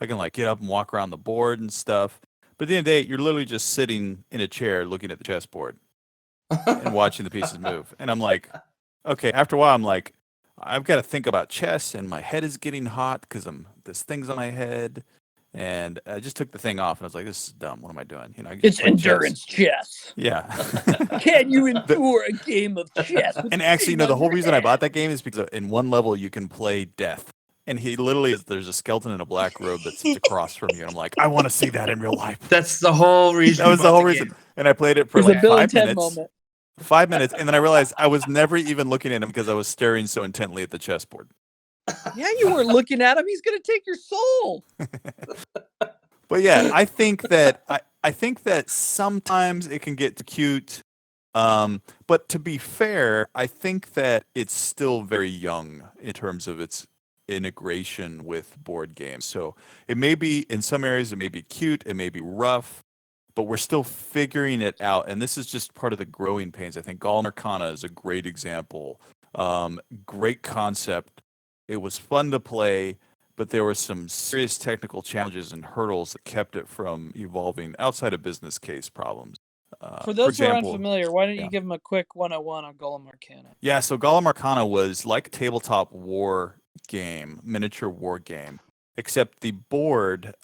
I can like get up and walk around the board and stuff. But at the end of the day, you're literally just sitting in a chair looking at the chessboard and watching the pieces move. And I'm like, okay, after a while, I'm like, I've got to think about chess and my head is getting hot because this thing's on my head. And I just took the thing off and I was like, this is dumb. What am I doing? It's endurance chess. Yeah. Can you endure a game of chess? And actually, the whole reason I bought that game is because in one level you can play death. And he literally there's a skeleton in a black robe that sits across from you. And I'm like, I want to see that in real life. That's the whole reason. That was the whole reason. And I played it for like 5 minutes. Moment. 5 minutes. And then I realized I was never even looking at him because I was staring so intently at the chessboard. Yeah, you weren't looking at him. He's going to take your soul. But yeah, I think that sometimes it can get cute. But to be fair, I think that it's still very young in terms of its integration with board games. So it may be in some areas, it may be cute, it may be rough, but we're still figuring it out. And this is just part of the growing pains. I think Golem Arcana is a great example. Great concept. It was fun to play, but there were some serious technical challenges and hurdles that kept it from evolving outside of business case problems. For those who are unfamiliar, why don't you give them a quick 101 on Golem Arcana? Yeah, so Golem Arcana was like a tabletop war game, miniature war game, except the board,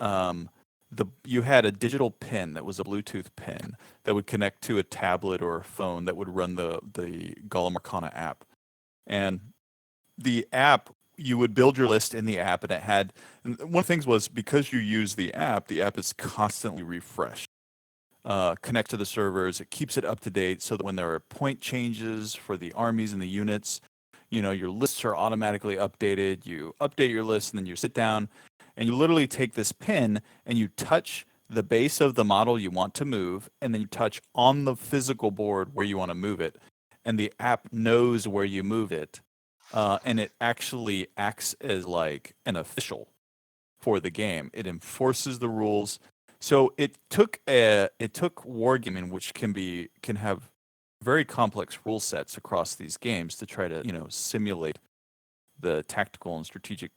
you had a digital pin that was a Bluetooth pin that would connect to a tablet or a phone that would run the Golem Arcana app. And the app, you would build your list in the app, and one of the things was because you use the app is constantly refreshed. Connect to the servers, it keeps it up to date so that when there are point changes for the armies and the units, your lists are automatically updated. You update your list and then you sit down and you literally take this pin and you touch the base of the model you want to move, and then you touch on the physical board where you want to move it, and the app knows where you move it. And it actually acts as like an official for the game. It enforces the rules. So it took wargaming, which can have very complex rule sets across these games to try to simulate the tactical and strategic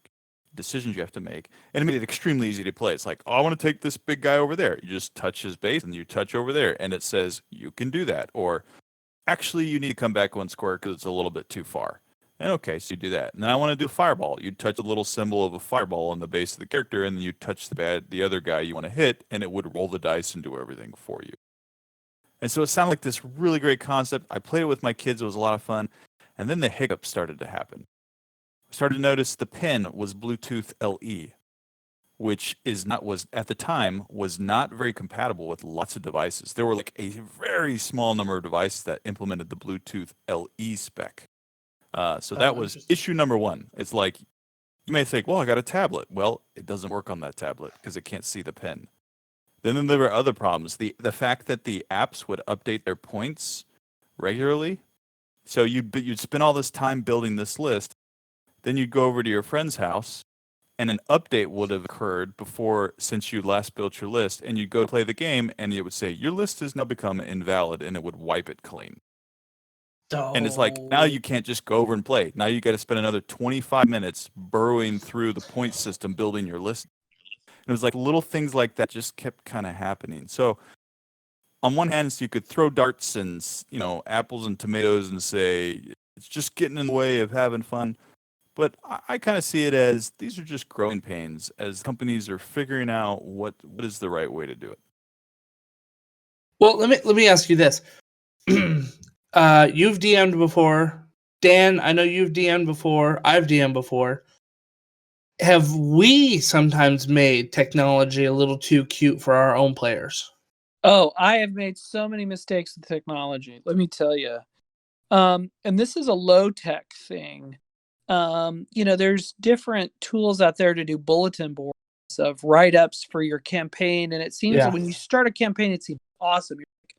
decisions you have to make, and it made it extremely easy to play. It's like, oh, I want to take this big guy over there. You just touch his base and you touch over there, and it says you can do that. Or actually, you need to come back one square because it's a little bit too far. And okay, so you do that. And then I want to do a fireball. You touch a little symbol of a fireball on the base of the character, and then you touch the other guy you want to hit, and it would roll the dice and do everything for you. And so it sounded like this really great concept. I played it with my kids. It was a lot of fun. And then the hiccups started to happen. I started to notice the pin was Bluetooth LE, which was at the time not very compatible with lots of devices. There were like a very small number of devices that implemented the Bluetooth LE spec. So that was issue number one. It's like, you may think, well, I got a tablet. Well, it doesn't work on that tablet because it can't see the pin. Then there were other problems. The fact that the apps would update their points regularly. So you'd spend all this time building this list. Then you'd go over to your friend's house, and an update would have occurred since you last built your list, and you'd go play the game, and it would say, your list has now become invalid, and it would wipe it clean. Oh. And it's like, now you can't just go over and play. Now you got to spend another 25 minutes burrowing through the point system, building your list. And it was like little things like that just kept kind of happening. So on one hand, you could throw darts and, apples and tomatoes and say, it's just getting in the way of having fun. But I kind of see it as these are just growing pains as companies are figuring out what is the right way to do it. Well, let me ask you this. You've DM'd before. Dan, I know you've DM'd before. I've DM'd before. Have we sometimes made technology a little too cute for our own players? Oh, I have made so many mistakes with technology. Let me tell you. And this is a low tech thing. There's different tools out there to do bulletin boards of write ups for your campaign. And it seems that when you start a campaign, it seems awesome. You're like,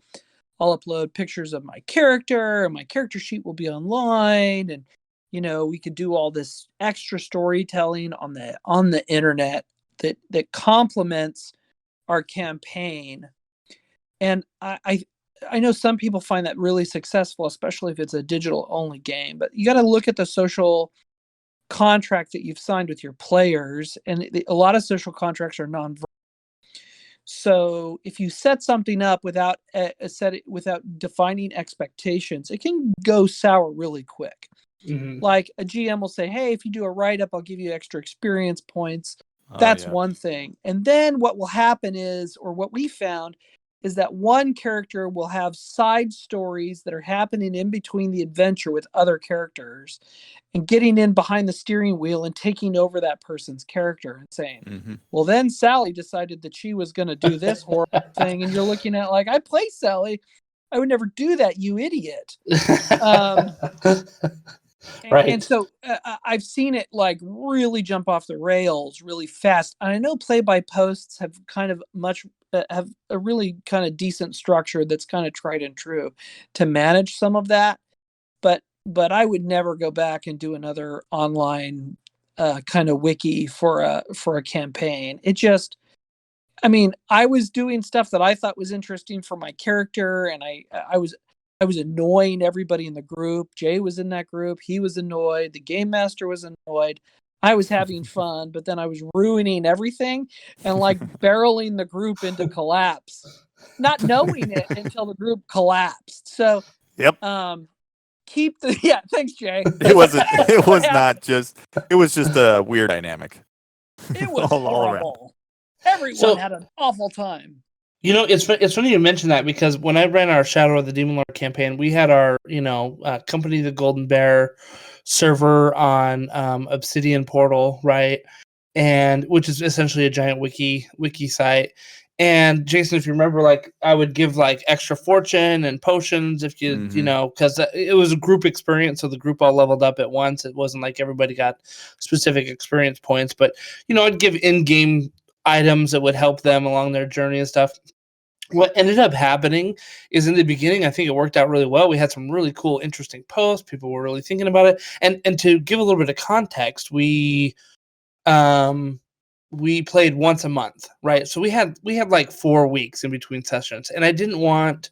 I'll upload pictures of my character, and my character sheet will be online. And, we could do all this extra storytelling on the internet that complements our campaign. And I know some people find that really successful, especially if it's a digital only game, but you got to look at the social contract that you've signed with your players. And a lot of social contracts are non-verbal. So if you set something up without defining expectations, it can go sour really quick. Mm-hmm. Like a GM will say, hey, if you do a write-up, I'll give you extra experience points. That's one thing. And then what will happen is, or what we found, is that one character will have side stories that are happening in between the adventure with other characters, and getting in behind the steering wheel and taking over that person's character and saying, well, then Sally decided that she was going to do this horrible thing. And you're looking at like, I play Sally. I would never do that, you idiot. Right. And so I've seen it like really jump off the rails really fast. And I know play-by-posts have have a really kind of decent structure that's kind of tried and true to manage some of that. But I would never go back and do another online kind of wiki for a campaign. I was doing stuff that I thought was interesting for my character, and I was annoying everybody in the group. Jay was in that group. He was annoyed. The game master was annoyed. I was having fun, but then I was ruining everything and like barreling the group into collapse, not knowing it until the group collapsed. So, Yep. Thanks, Jay. It was just a weird dynamic. It was all around. horrible. Everyone had an awful time. It's funny you mention that, because when I ran our Shadow of the Demon Lord campaign, we had our, Company the Golden Bear server on Obsidian Portal, right? And which is essentially a giant wiki site. And Jason, if you remember, like I would give like extra fortune and potions if you, because it was a group experience. So the group all leveled up at once. It wasn't like everybody got specific experience points, but, I'd give in-game items that would help them along their journey and stuff. What ended up happening is, in the beginning, I think it worked out really well. We had some really cool, interesting posts. People were really thinking about it. And to give a little bit of context, we played once a month, right? So we had like 4 weeks in between sessions, and I didn't want,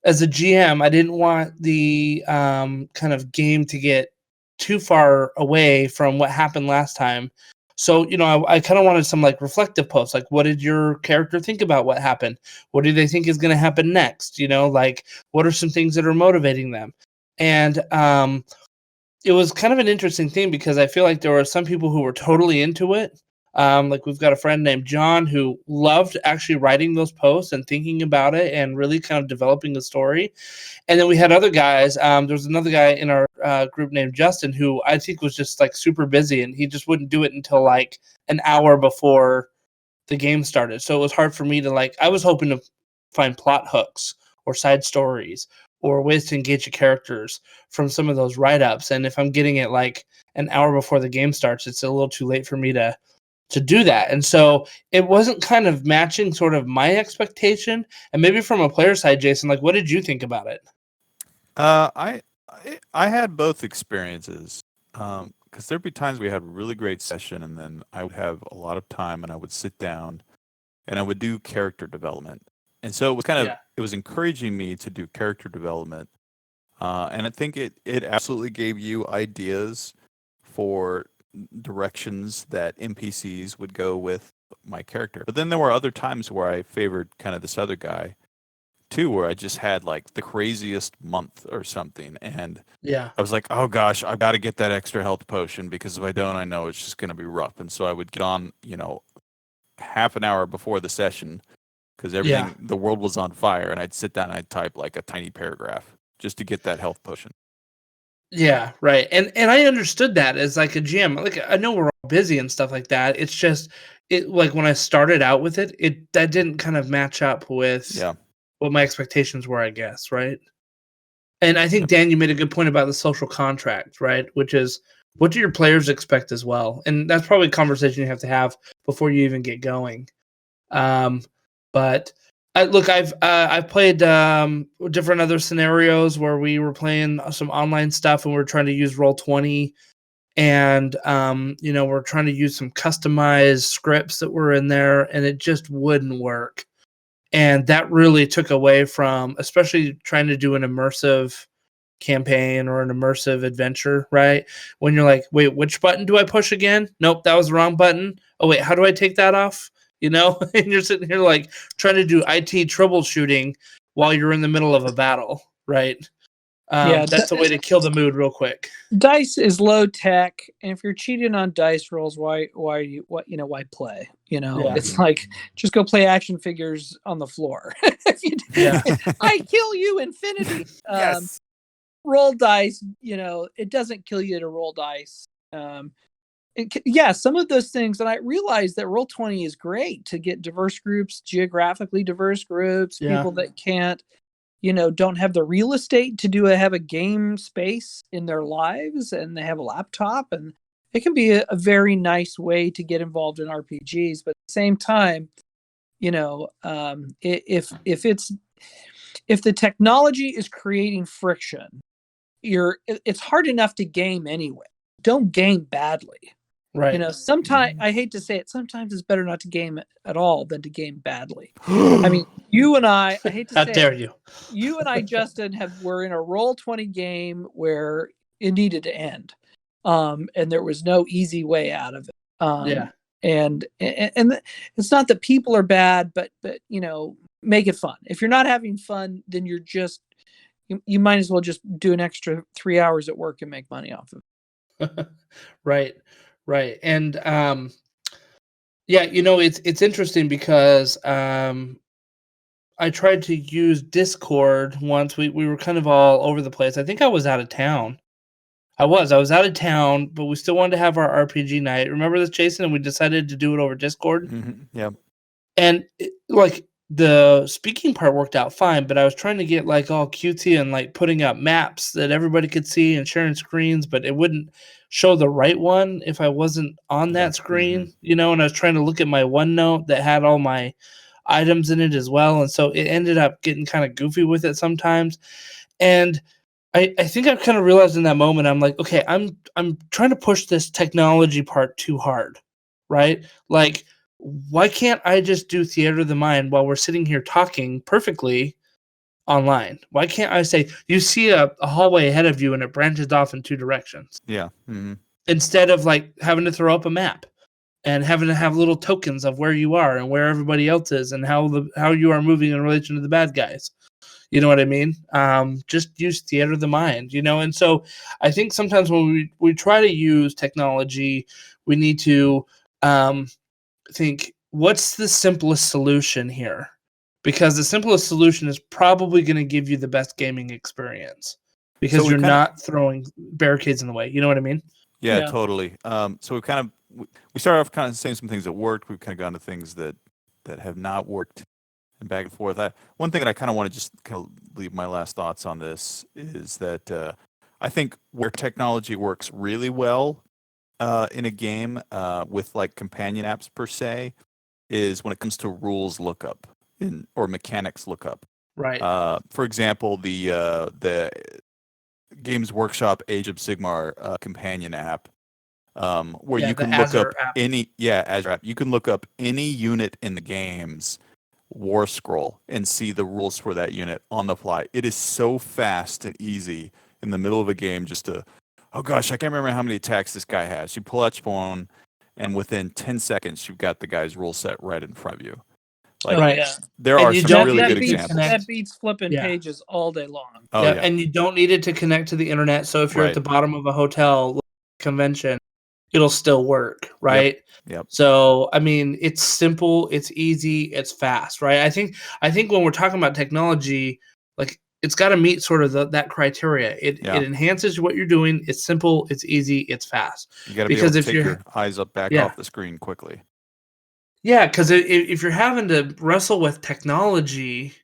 as a GM, I didn't want the kind of game to get too far away from what happened last time. So, I kind of wanted some like reflective posts, like what did your character think about what happened? What do they think is going to happen next? Like what are some things that are motivating them? And it was kind of an interesting thing, because I feel like there were some people who were totally into it. Like we've got a friend named John who loved actually writing those posts and thinking about it and really kind of developing the story. And then we had other guys. There was another guy in our group named Justin who I think was just like super busy, and he just wouldn't do it until like an hour before the game started. So it was hard for me to I was hoping to find plot hooks or side stories or ways to engage the characters from some of those write-ups. And if I'm getting it like an hour before the game starts, it's a little too late for me to do that. And so it wasn't kind of matching sort of my expectation. And maybe from a player side, Jason, like what did you think about it? I had both experiences, because there'd be times we had a really great session, and then I would have a lot of time, and I would sit down and I would do character development. And so it was it was encouraging me to do character development. And I think it absolutely gave you ideas for directions that NPCs would go with my character. But then there were other times where I favored kind of this other guy too, where I just had like the craziest month or something, and Yeah. I was like, oh gosh, I've got to get that extra health potion because if I don't, I know it's just going to be rough. And so I would get on, half an hour before the session because Yeah. the world was on fire, and I'd sit down and I'd type like a tiny paragraph just to get that health potion. Yeah, right. And I understood that as like a GM. Like I know we're all busy and stuff like that. It's just like when I started out with it that didn't kind of match up with what my expectations were, I guess, right? And I think Dan, you made a good point about the social contract, right? Which is what do your players expect as well? And that's probably a conversation you have to have before you even get going. But I've played different other scenarios where we were playing some online stuff and we're trying to use Roll20, and we're trying to use some customized scripts that were in there, and it just wouldn't work. And that really took away from, especially trying to do an immersive campaign or an immersive adventure, right? When you're like, wait, which button do I push again? Nope, that was the wrong button. Oh wait, how do I take that off? And you're sitting here like trying to do IT troubleshooting while you're in the middle of a battle, right? That's a way to kill the mood real quick. Dice is low tech, and if you're cheating on dice rolls, why play? It's like just go play action figures on the floor. I kill you, infinity. Yes. Roll dice. It doesn't kill you to roll dice. Some of those things, and I realize that Roll20 is great to get diverse groups, geographically diverse groups, people that can't, don't have the real estate to have a game space in their lives, and they have a laptop, and it can be a very nice way to get involved in RPGs. But at the same time, if the technology is creating friction, it's hard enough to game anyway. Don't game badly. Right. Sometimes I hate to say it, sometimes it's better not to game at all than to game badly. I mean, you and I hate to How say dare it, you? You and I, Justin, were in a Roll20 game where it needed to end. And there was no easy way out of it. And it's not that people are bad, but make it fun. If you're not having fun, then you're just you might as well just do an extra 3 hours at work and make money off of it. Right. And it's interesting because I tried to use Discord once. We were kind of all over the place. I think I was out of town. I was out of town, but we still wanted to have our RPG night. Remember this, Jason? And we decided to do it over Discord. Mm-hmm. Yeah. And the speaking part worked out fine, but I was trying to get like all cutesy and like putting up maps that everybody could see and sharing screens, but it wouldn't show the right one if I wasn't on that screen, and I was trying to look at my OneNote that had all my items in it as well. And so it ended up getting kind of goofy with it sometimes. And I think I kind of realized in that moment, I'm like, okay, I'm trying to push this technology part too hard, right? Like, why can't I just do theater of the mind while we're sitting here talking perfectly online? Why can't I say, you see a hallway ahead of you and it branches off in two directions? Yeah. Mm-hmm. Instead of like having to throw up a map and having to have little tokens of where you are and where everybody else is and how you are moving in relation to the bad guys. You know what I mean? Just use theater of the mind, And so I think sometimes when we try to use technology, we need to think, what's the simplest solution here? Because the simplest solution is probably going to give you the best gaming experience because you're not throwing barricades in the way. You know what I mean? Yeah. Totally. So we started off kind of saying some things that worked. We've kind of gone to things that have not worked and back and forth. One thing that I kind of want to just kind of leave my last thoughts on this is that I think where technology works really well in a game with like companion apps per se is when it comes to rules lookup or mechanics lookup. Right. For example, the Games Workshop Age of Sigmar companion app, where you can look up Azure app. You can look up any unit in the game's war scroll and see the rules for that unit on the fly. It is so fast and easy in the middle of a game just to, oh gosh, I can't remember how many attacks this guy has. You pull out your phone, and within 10 seconds, you've got the guy's rule set right in front of you. Like, Oh, yeah. there And are you some don't really need good to examples. That beats flipping Yeah. pages all day long. Oh, Yeah, yeah. and you don't need it to connect to the internet. So if you're Right. at the bottom of a hotel convention, it'll still work, right? Yep. So I mean, it's simple, it's easy, it's fast, right? I think when we're talking about technology, like it's got to meet sort of that criteria. It enhances what you're doing. It's simple, it's easy, it's fast. You got to be able to take your eyes back off the screen quickly. Yeah, because if you're having to wrestle with technology,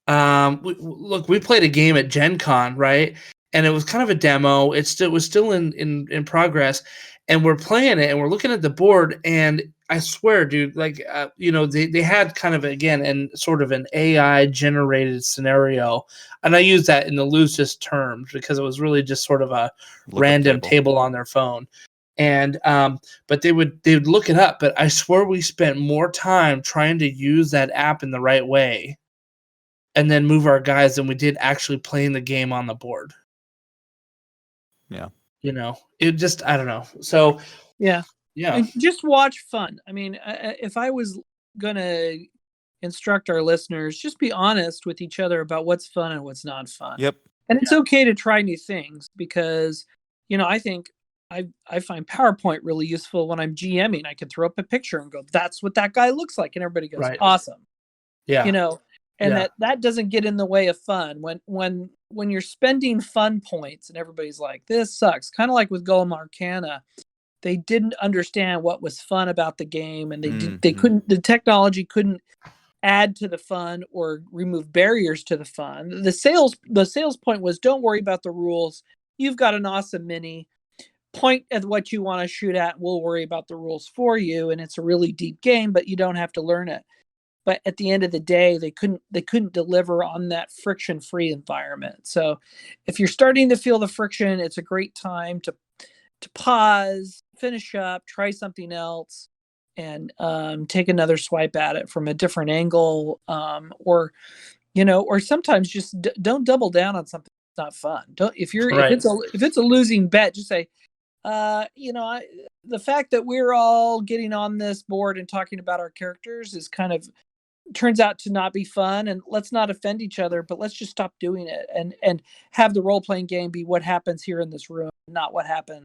we played a game at Gen Con, right? And it was kind of a demo. It was still in progress, and we're playing it, and we're looking at the board, and I swear, dude, like they had kind of again and sort of an AI generated scenario, and I use that in the loosest terms because it was really just sort of a random table on their phone. And but they would look it up, but I swear we spent more time trying to use that app in the right way and then move our guys than we did actually playing the game on the board. Yeah. It just, I don't know. So yeah. And just watch fun. I mean, if I was going to instruct our listeners, just be honest with each other about what's fun and what's not fun. Yep. And it's okay to try new things because, I think I find PowerPoint really useful when I'm GMing. I can throw up a picture and go, that's what that guy looks like. And everybody goes, awesome. Yeah. And that doesn't get in the way of fun. When you're spending fun points and everybody's like, this sucks. Kind of like with Golem Arcana, they didn't understand what was fun about the game, and the technology couldn't add to the fun or remove barriers to the fun. The sales point was, don't worry about the rules. You've got an awesome mini. Point at what you want to shoot at. We'll worry about the rules for you. And it's a really deep game, but you don't have to learn it. But at the end of the day, they couldn't deliver on that friction-free environment. So if you're starting to feel the friction, it's a great time to pause, finish up, try something else, and take another swipe at it from a different angle, or sometimes just don't double down on something that's not fun. If it's a losing bet, just say, the fact that we're all getting on this board and talking about our characters is kind of turns out to not be fun, and let's not offend each other, but let's just stop doing it and have the role-playing game be what happens here in this room, not what happened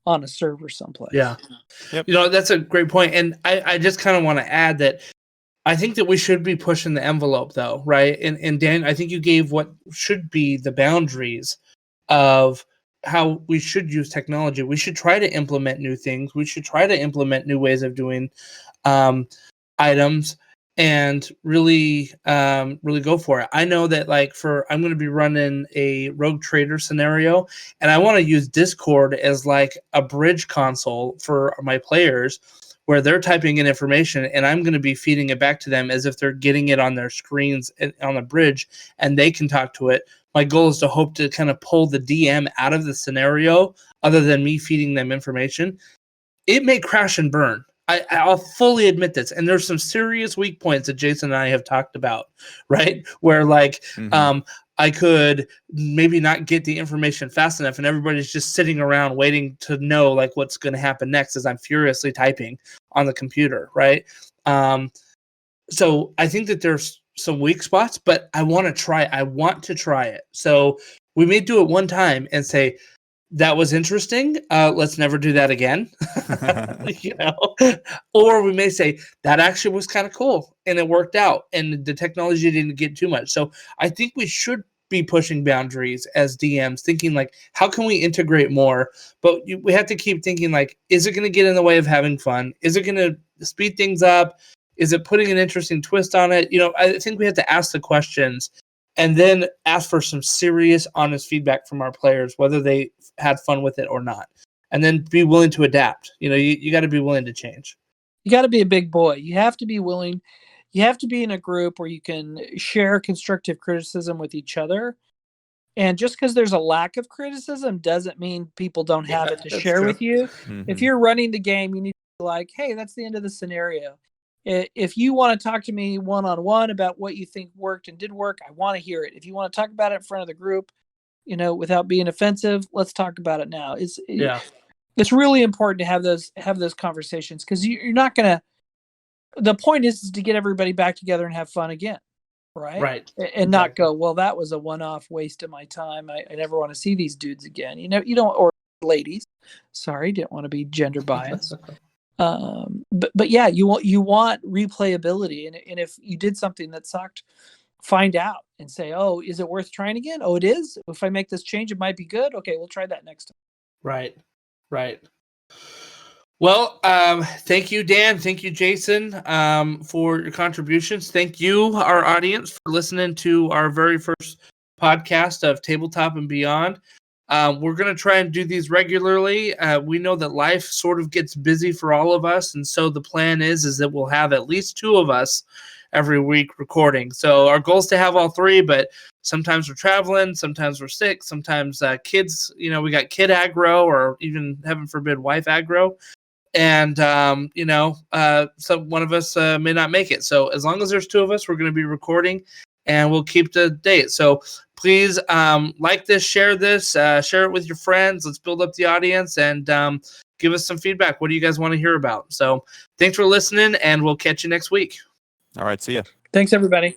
on a server someplace. Yeah. Yep. That's a great point. And I just kind of want to add that I think that we should be pushing the envelope though, right? And Dan, I think you gave what should be the boundaries of how we should use technology. We should try to implement new things. We should try to implement new ways of doing items and really go for it. I know that I'm going to be running a Rogue Trader scenario, and I want to use Discord as like a bridge console for my players where they're typing in information and I'm going to be feeding it back to them as if they're getting it on their screens on the bridge and they can talk to it. My goal is to hope to kind of pull the DM out of the scenario other than me feeding them information. It may crash and burn. I'll fully admit this. And there's some serious weak points that Jason and I have talked about, right? Where I could maybe not get the information fast enough and everybody's just sitting around waiting to know like what's going to happen next as I'm furiously typing on the computer, right? So I think that there's some weak spots, but I want to try it. So we may do it one time and say, that was interesting. Let's never do that again. Or we may say that actually was kind of cool and it worked out and the technology didn't get too much. So I think we should be pushing boundaries as DMs, thinking like, how can we integrate more? But we have to keep thinking like, is it going to get in the way of having fun? Is it going to speed things up? Is it putting an interesting twist on it? I think we have to ask the questions and then ask for some serious, honest feedback from our players, whether they had fun with it or not. And then be willing to adapt. You got to be willing to change. You got to be a big boy. You have to be willing. You have to be in a group where you can share constructive criticism with each other. And just because there's a lack of criticism doesn't mean people don't have it to share with you. Mm-hmm. If you're running the game, you need to be like, hey, that's the end of the scenario. If you want to talk to me one-on-one about what you think worked and didn't work, I want to hear it. If you want to talk about it in front of the group, without being offensive, let's talk about it now. It's really important to have those conversations because you're not gonna the point is to get everybody back together and have fun again, right? Right. And not go, well, that was a one-off waste of my time. I never want to see these dudes again. You don't, or ladies. Sorry, didn't want to be gender biased. But yeah, you want replayability, and if you did something that sucked, find out and say, oh, is it worth trying again? Oh, it is. If I make this change, it might be good. Okay, we'll try that next time. Right. Well, thank you, Dan. Thank you, Jason, for your contributions. Thank you, our audience, for listening to our very first podcast of Tabletop and Beyond. We're going to try and do these regularly. We know that life sort of gets busy for all of us, and so the plan is that we'll have at least 2 of us every week recording. So our goal is to have all 3, but sometimes we're traveling, sometimes we're sick, sometimes kids, we got kid aggro, or even, heaven forbid, wife aggro. And, so one of us may not make it. So as long as there's 2 of us, we're going to be recording, and we'll keep the date. So please like this, share it with your friends. Let's build up the audience, and give us some feedback. What do you guys want to hear about? So thanks for listening, and we'll catch you next week. All right. See ya. Thanks, everybody.